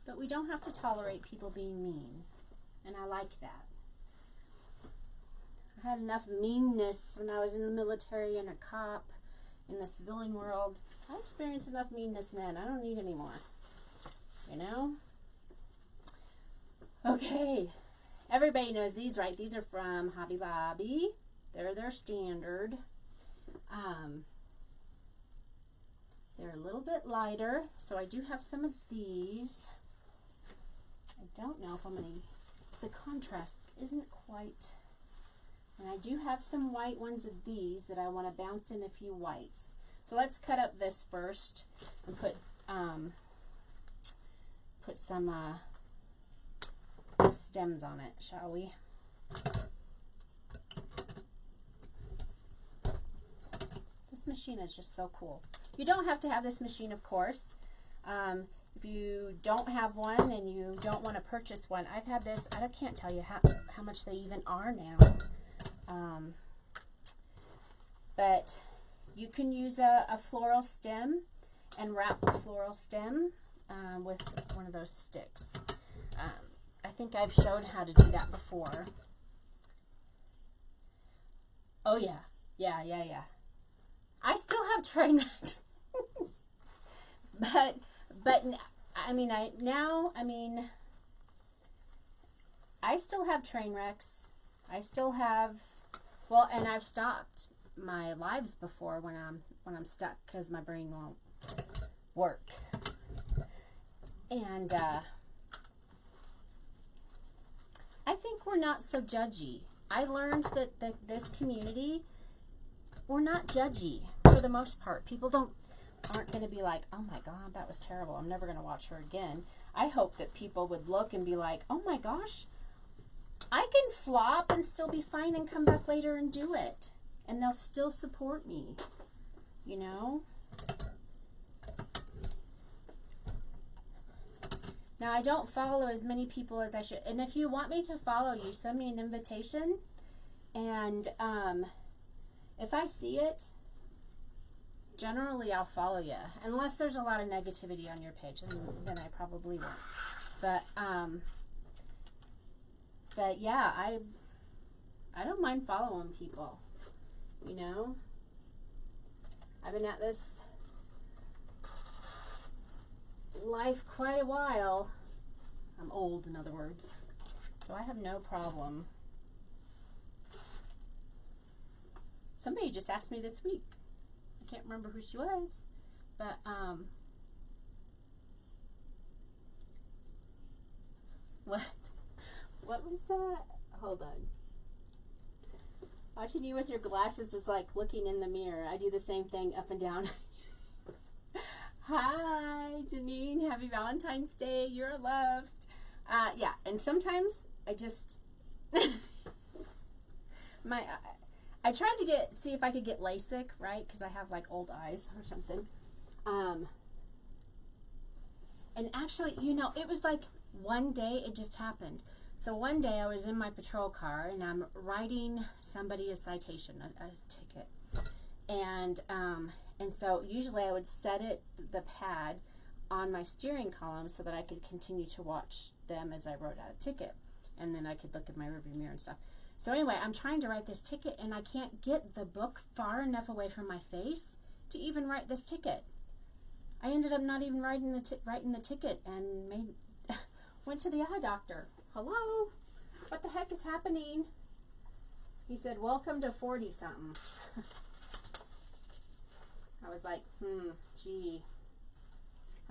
But we don't have to tolerate people being mean. And I like that. I had enough meanness when I was in the military and a cop in the civilian world. I experienced enough meanness then. I don't need any more. You know? Okay. Everybody knows these, right? These are from Hobby Lobby. They're their standard. They're a little bit lighter, so I do have some of these. I don't know if I'm going to, the contrast isn't quite, and I do have some white ones of these that I want to bounce in a few whites. So let's cut up this first and put some stems on it, shall we? This machine is just so cool. You don't have to have this machine, of course. If you don't have one and you don't want to purchase one, I've had this, I can't tell you how much they even are now. But you can use a floral stem and wrap the floral stem with one of those sticks. I think I've shown how to do that before. Oh yeah. I still have train wrecks. but I mean, I still have train wrecks. I still have, well, and I've stopped my lives before when I'm stuck because my brain won't work. And I think we're not so judgy. I learned that this community, we're not judgy for the most part. People aren't going to be like, oh my God, that was terrible, I'm never going to watch her again. I hope that people would look and be like, oh my gosh, I can flop and still be fine and come back later and do it. And they'll still support me, you know? Now, I don't follow as many people as I should. And if you want me to follow you, send me an invitation. And if I see it, generally I'll follow you. Unless there's a lot of negativity on your page, and then I probably won't. But yeah, I don't mind following people, you know? I've been at this life quite a while. I'm old, in other words. So I have no problem. Somebody just asked me this week. I can't remember who she was, but what was that? Hold on. Watching you with your glasses is like looking in the mirror. I do the same thing up and down. Hi, Janine. Happy Valentine's Day. You're loved. Yeah, and sometimes I just I tried to see if I could get LASIK, right? Because I have like old eyes or something. And actually, you know, it was like one day it just happened. So one day I was in my patrol car and I'm writing somebody a citation, a ticket. And so usually I would set the pad on my steering column so that I could continue to watch them as I wrote out a ticket. And then I could look at my rearview mirror and stuff. So anyway, I'm trying to write this ticket and I can't get the book far enough away from my face to even write this ticket. I ended up not even writing the ticket and went to the eye doctor. Hello? What the heck is happening? He said, welcome to 40-something. I was like, gee.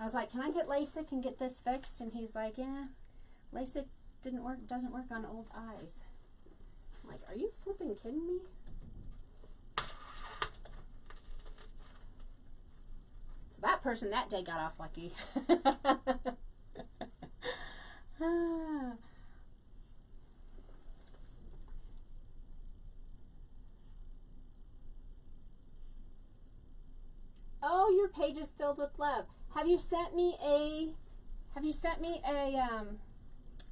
I was like, can I get LASIK and get this fixed? And he's like, yeah, LASIK doesn't work on old eyes. I'm like, are you flipping kidding me? So that person that day got off lucky. Oh, your page is filled with love. Have you sent me a,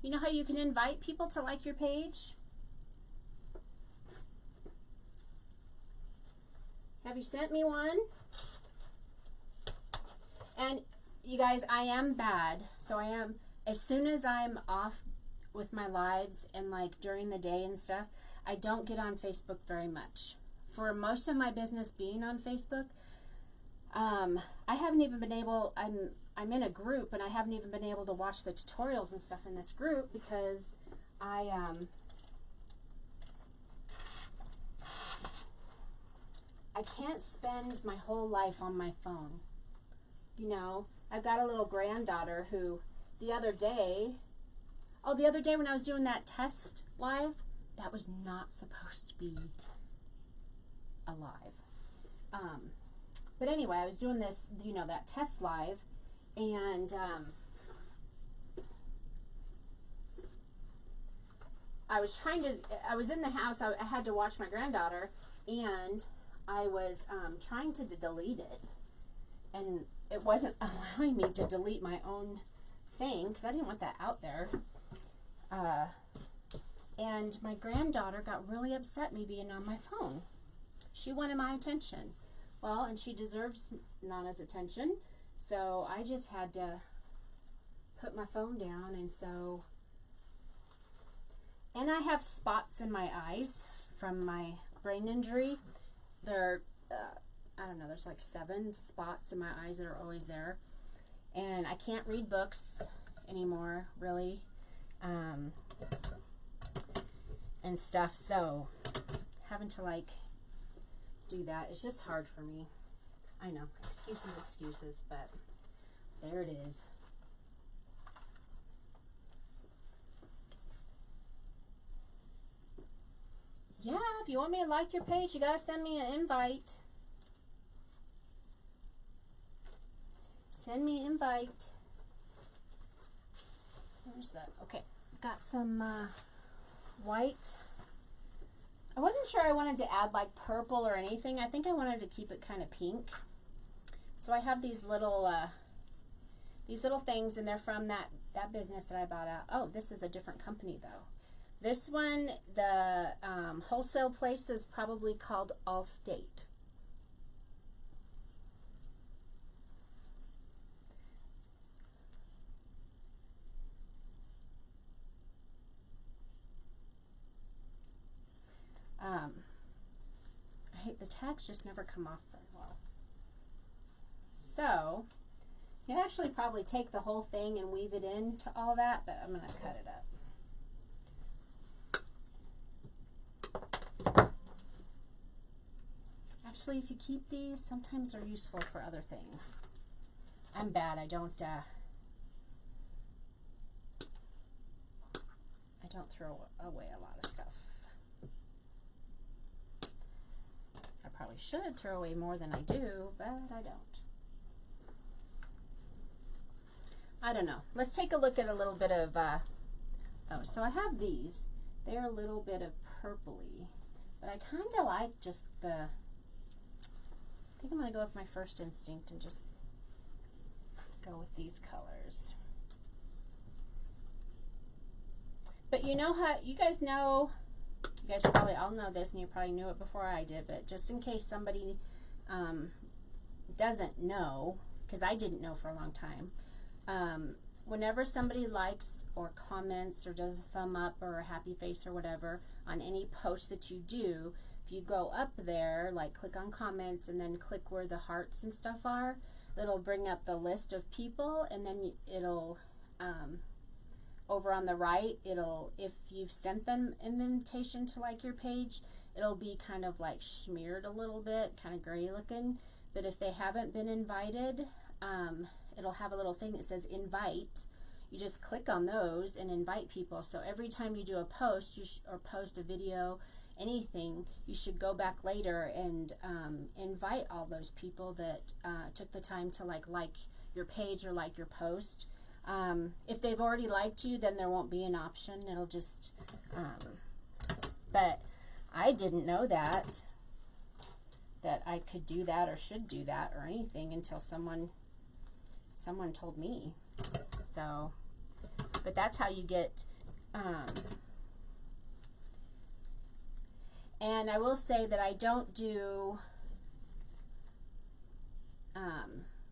you know how you can invite people to like your page? Have you sent me one? And you guys, I am bad. So I am, as soon as I'm off with my lives and like during the day and stuff, I don't get on Facebook very much. For most of my business being on Facebook, I haven't even been able, I'm in a group and I haven't even been able to watch the tutorials and stuff in this group because I can't spend my whole life on my phone. You know, I've got a little granddaughter who the other day when I was doing that test live, that was not supposed to be alive. But anyway, I was doing this, you know, that test live, and I was in the house, I had to watch my granddaughter, and I was trying to delete it, and it wasn't allowing me to delete my own thing, because I didn't want that out there. And my granddaughter got really upset me being on my phone. She wanted my attention. Well, and she deserves Nana's attention, so I just had to put my phone down, and I have spots in my eyes from my brain injury. There are, I don't know, there's like 7 spots in my eyes that are always there, and I can't read books anymore, really, and stuff, so having to like do that, it's just hard for me. I know, excuses, but there it is. Yeah, if you want me to like your page, you gotta send me an invite. Send me an invite. Where's that? Okay, got some white. I wasn't sure I wanted to add like purple or anything. I think I wanted to keep it kind of pink. So I have these little things, and they're from that business that I bought out. Oh, this is a different company though. This one, the wholesale place is probably called Allstate. The tags just never come off very well. So You actually probably take the whole thing and weave it into all that, but I'm going to cut it up. Actually, if you keep these, sometimes they're useful for other things. I'm bad. I don't throw away a lot of stuff. I probably should throw away more than I do, but I don't. I don't know. Let's take a look at a little bit of, oh, so I have these. They're a little bit of purpley, but I kind of like just the, I think I'm going to go with my first instinct and just go with these colors. But you know how, you guys probably all know this, and you probably knew it before I did, but just in case somebody doesn't know, because I didn't know for a long time, whenever somebody likes or comments or does a thumb up or a happy face or whatever on any post that you do, if you go up there, like click on comments and then click where the hearts and stuff are, it'll bring up the list of people, and then it'll, over on the right, it'll, if you've sent them an invitation to like your page, it'll be kind of like smeared a little bit, kind of gray looking. But if they haven't been invited, it'll have a little thing that says invite. You just click on those and invite people. So every time you do a post, or post a video, anything, you should go back later and invite all those people that took the time to like your page or like your post. If they've already liked you, then there won't be an option. It'll just, but I didn't know that I could do that or should do that or anything until someone told me. So, but that's how you get, and I will say that I don't do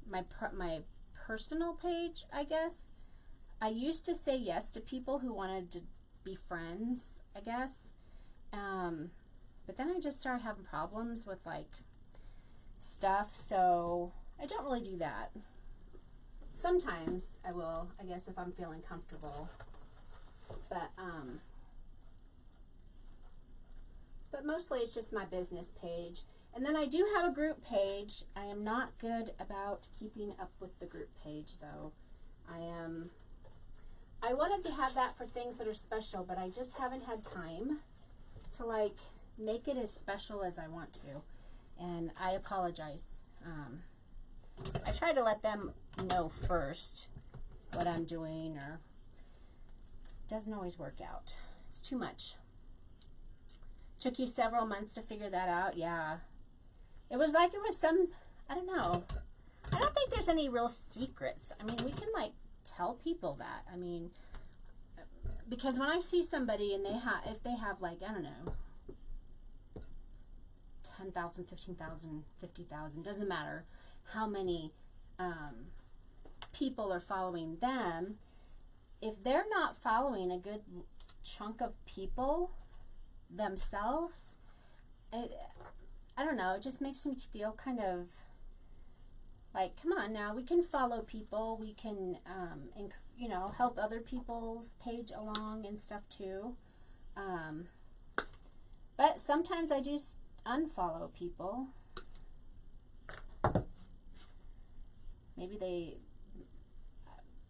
my personal page, I guess. I used to say yes to people who wanted to be friends, I guess. But then I just started having problems with like stuff, so I don't really do that. Sometimes I will, I guess, if I'm feeling comfortable. But mostly it's just my business page. And then I do have a group page. I am not good about keeping up with the group page, though. I wanted to have that for things that are special, but I just haven't had time to like make it as special as I want to. And I apologize. I try to let them know first what I'm doing, or it doesn't always work out. It's too much. Took you several months to figure that out? Yeah. It was like it was some, I don't know. I don't think there's any real secrets. I mean, we can like tell people that. I mean, because when I see somebody and if they have like, I don't know, 10,000, 15,000, 50,000, doesn't matter how many people are following them, if they're not following a good chunk of people themselves, I don't know, it just makes me feel kind of like, come on now, we can follow people, we can, you know, help other people's page along and stuff too. But sometimes I do unfollow people. Maybe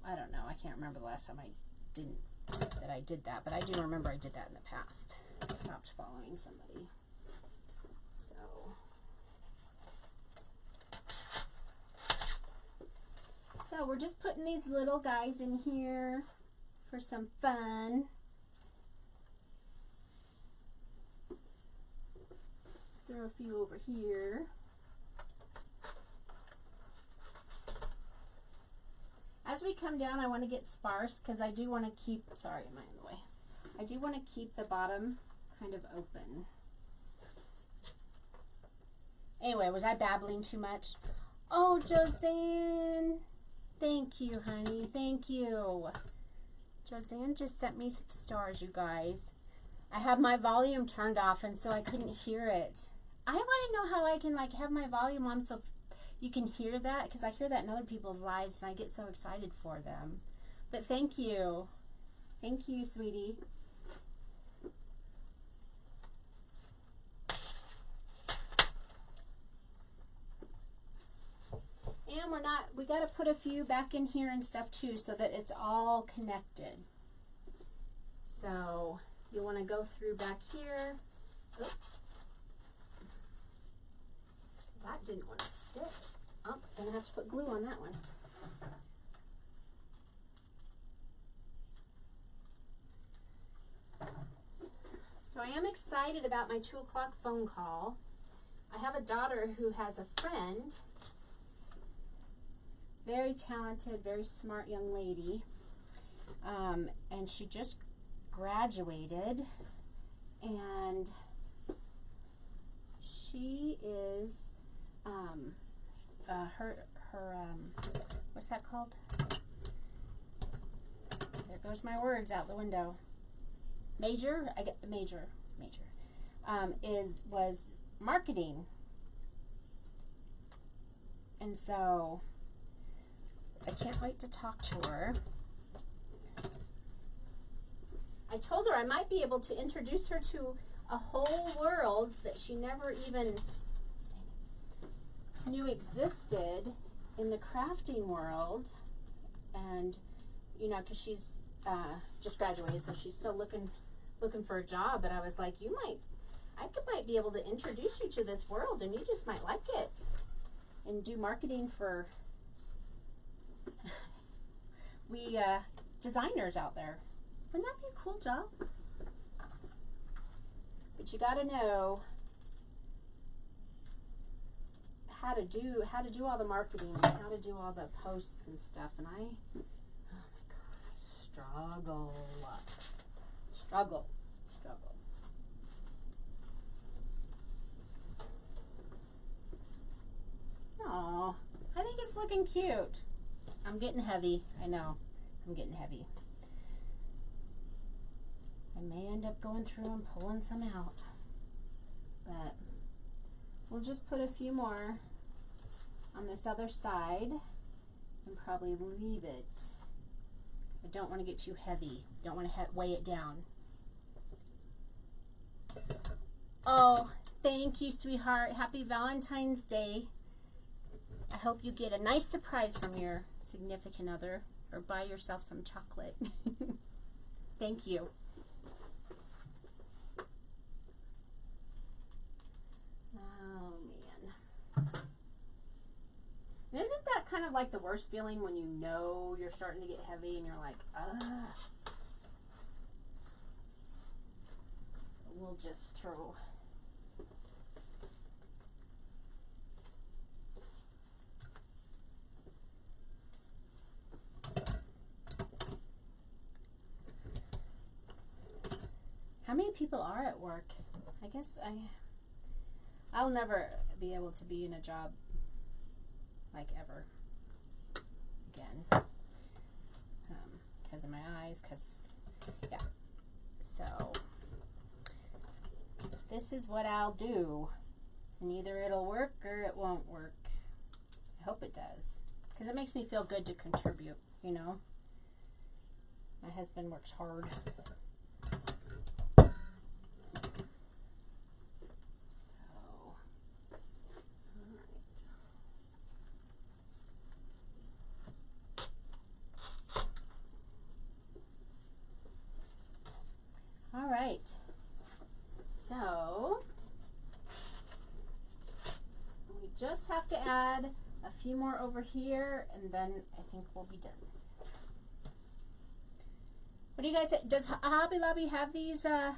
I don't know, I can't remember the last time I did that, but I do remember I did that in the past. I stopped following somebody. So we're just putting these little guys in here for some fun. Let's throw a few over here. As we come down, I want to get sparse because I do want to keep, sorry, am I in the way? I do want to keep the bottom kind of open. Anyway, was I babbling too much? Oh, Joseanne. Thank you, honey. Thank you. Joseanne just sent me some stars, you guys. I have my volume turned off, and so I couldn't hear it. I want to know how I can like have my volume on so you can hear that, because I hear that in other people's lives and I get so excited for them. But thank you. Thank you, sweetie. And we got to put a few back in here and stuff too, so that it's all connected. So you want to go through back here. Oops. That didn't want to stick. Oh, gonna have to put glue on that one. So I am excited about my 2 o'clock phone call. I have a daughter who has a friend, very talented, very smart young lady, and she just graduated, and she is what's that called? There goes my words out the window. Major, I get the major, was marketing. And so I can't wait to talk to her. I told her I might be able to introduce her to a whole world that she never even knew existed in the crafting world. And, you know, because she's just graduated, so she's still looking for a job. But I was like, I might be able to introduce you to this world, and you just might like it, and do marketing for we designers out there. Wouldn't that be a cool job? But you got to know how to do all the marketing, and how to do all the posts and stuff. And oh my God, struggle. Oh, I think it's looking cute. I'm getting heavy. I know, I'm getting heavy. I may end up going through and pulling some out, but we'll just put a few more on this other side and probably leave it. I don't want to get too heavy. Don't want to weigh it down. Oh, thank you, sweetheart. Happy Valentine's Day. I hope you get a nice surprise from your significant other, or buy yourself some chocolate. Thank you. Oh, man. And isn't that kind of like the worst feeling when you know you're starting to get heavy and you're like, ugh. So we'll just throw... How many people are at work? I guess I'll never be able to be in a job like ever again, because of my eyes, yeah. So this is what I'll do, and either it'll work or it won't work. I hope it does, because it makes me feel good to contribute, you know. My husband works hard. All right, so we just have to add a few more over here, and then I think we'll be done. What do you guys say? Does Hobby Lobby have these? I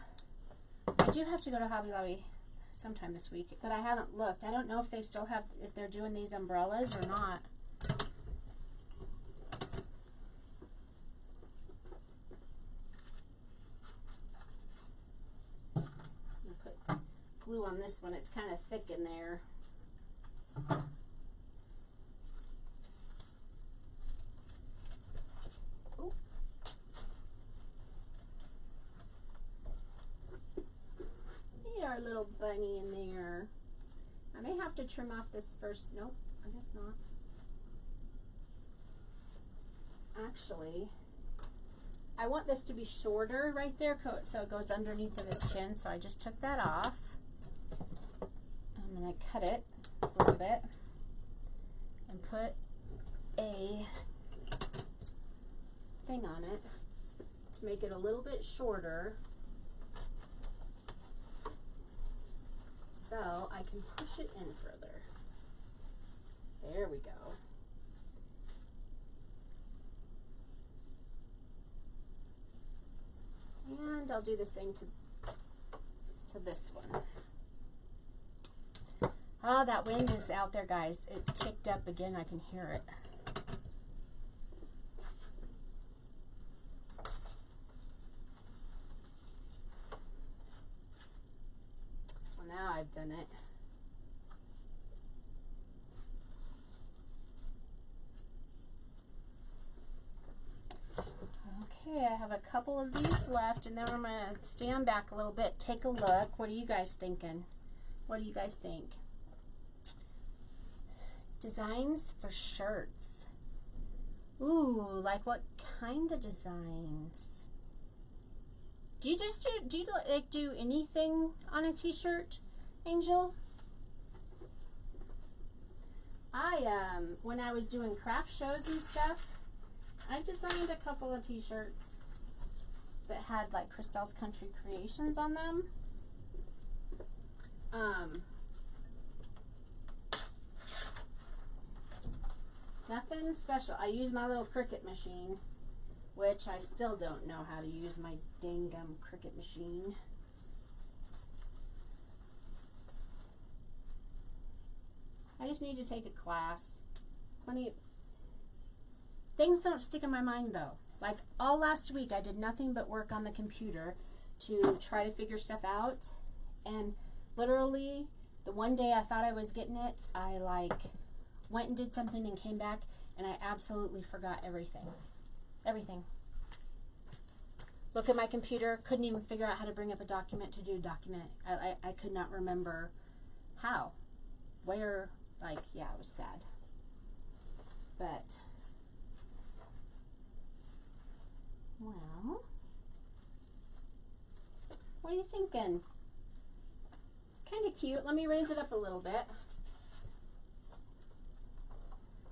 do have to go to Hobby Lobby sometime this week, but I haven't looked. I don't know if they still have, if they're doing these umbrellas or not. Glue on this one, it's kind of thick in there. Ooh. Need our little bunny in there. I may have to trim off this first. Nope, I guess not. Actually, I want this to be shorter right there so it goes underneath of his chin, so I just took that off. I'm going to cut it a little bit and put a thing on it to make it a little bit shorter so I can push it in further. There we go. And I'll do the same to this one. Oh, that wind is out there, guys. It kicked up again. I can hear it. Well, now I've done it. Okay, I have a couple of these left, and then I'm going to stand back a little bit, take a look. What are you guys thinking? What do you guys think? Designs for shirts. Ooh, like what kind of designs? Do you just do anything on a t-shirt, Angel? When I was doing craft shows and stuff, I designed a couple of t-shirts that had like Christelle's Country Creations on them. Nothing special. I use my little Cricut machine, which I still don't know how to use my dang gum Cricut machine. I just need to take a class. Things don't stick in my mind though. Like all last week I did nothing but work on the computer to try to figure stuff out, and literally the one day I thought I was getting it, I like went and did something and came back and I absolutely forgot everything. Everything. Look at my computer, couldn't even figure out how to bring up a document to do a document. I could not remember how, where, like, yeah, it was sad. But, well, what are you thinking? Kind of cute. Let me raise it up a little bit.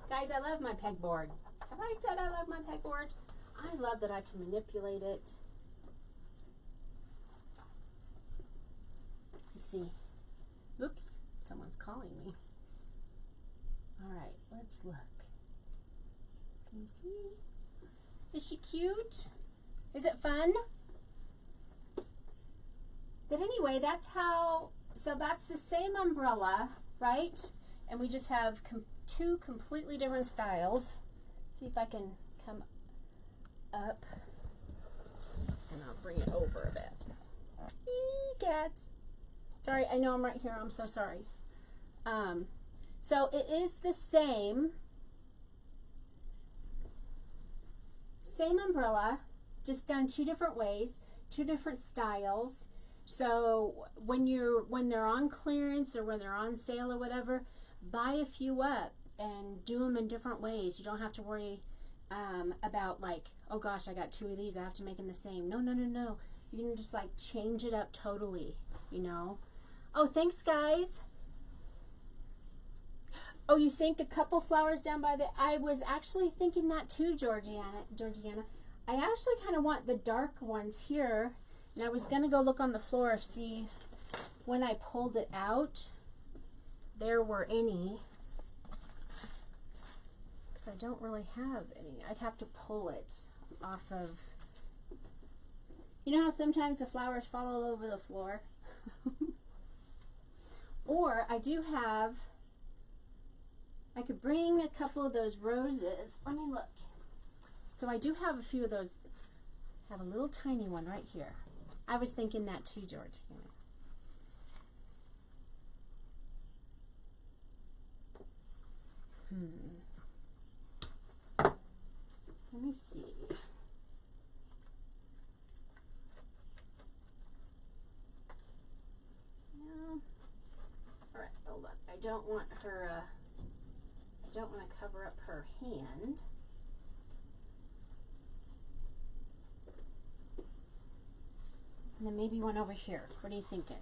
Guys, I love my pegboard. Have I said I love my pegboard? I love that I can manipulate it. You see. Oops, someone's calling me. All right, let's look. Can you see? Is she cute? Is it fun? But anyway, that's how, so that's the same umbrella, right? And we just have two completely different styles. See if I can come up and I'll bring it over a bit. Eee, cats. Sorry, I know I'm right here. I'm so sorry. So it is the same umbrella, just done two different ways, two different styles. So when they're on clearance or when they're on sale or whatever, buy a few up and do them in different ways. You don't have to worry about like, oh gosh, I got two of these, I have to make them the same. No, no, no, no. You can just like change it up totally, you know. Oh, thanks guys. Oh, you think a couple flowers down by the, I was actually thinking that too, Georgiana. I actually kind of want the dark ones here, and I was going to go look on the floor and see when I pulled it out there were any, because I don't really have any. I'd have to pull it off of, you know how sometimes the flowers fall all over the floor? Or I do have, I could bring a couple of those roses. Let me look. So I do have a few of those. I have a little tiny one right here. I was thinking that too, George. Let me see. No. All right, hold on. I don't want her don't want to cover up her hand. And then maybe one over here. What are you thinking?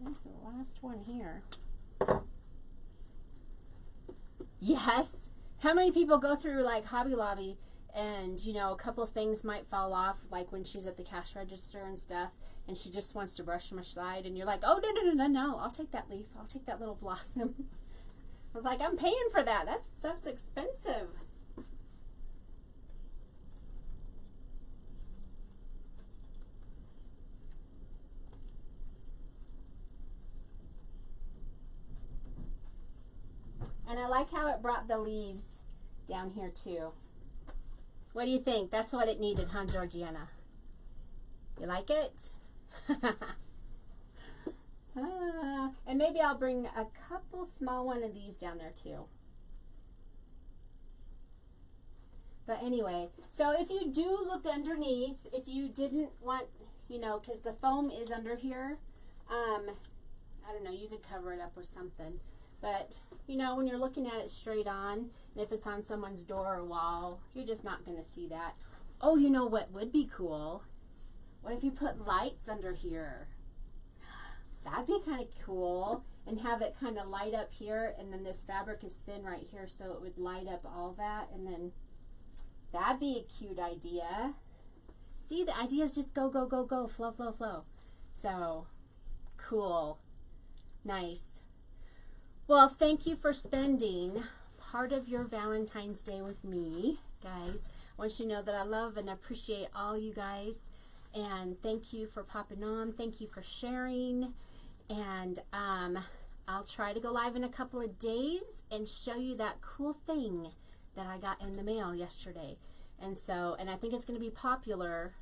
That's the last one here. Yes. How many people go through like Hobby Lobby and, you know, a couple of things might fall off, like when she's at the cash register and stuff, and she just wants to brush my slide, and you're like, oh, no, I'll take that leaf. I'll take that little blossom. I was like, I'm paying for that. That stuff's expensive. And I like how it brought the leaves down here too. What do you think? That's what it needed, huh, Georgiana? You like it? And maybe I'll bring a couple small one of these down there too. But anyway, so if you do look underneath, if you didn't want, you know, because the foam is under here, I don't know, you could cover it up with something. But, you know, when you're looking at it straight on, and if it's on someone's door or wall, you're just not going to see that. Oh, you know what would be cool? What if you put lights under here? That'd be kind of cool. And have it kind of light up here, and then this fabric is thin right here, so it would light up all that, and then that'd be a cute idea. See, the ideas just go, go, go, go, flow, flow, flow. So, cool. Nice. Well, thank you for spending part of your Valentine's Day with me, guys. I want you to know that I love and appreciate all you guys. And thank you for popping on. Thank you for sharing. And I'll try to go live in a couple of days and show you that cool thing that I got in the mail yesterday. And so, and I think it's going to be popular.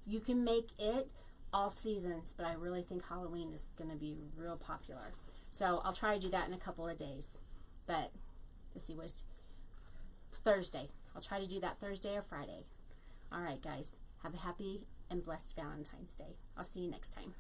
You can make it all seasons, but I really think Halloween is going to be real popular. So I'll try to do that in a couple of days. But let's see, what's Thursday. I'll try to do that Thursday or Friday. All right, guys. Have a happy and blessed Valentine's Day. I'll see you next time.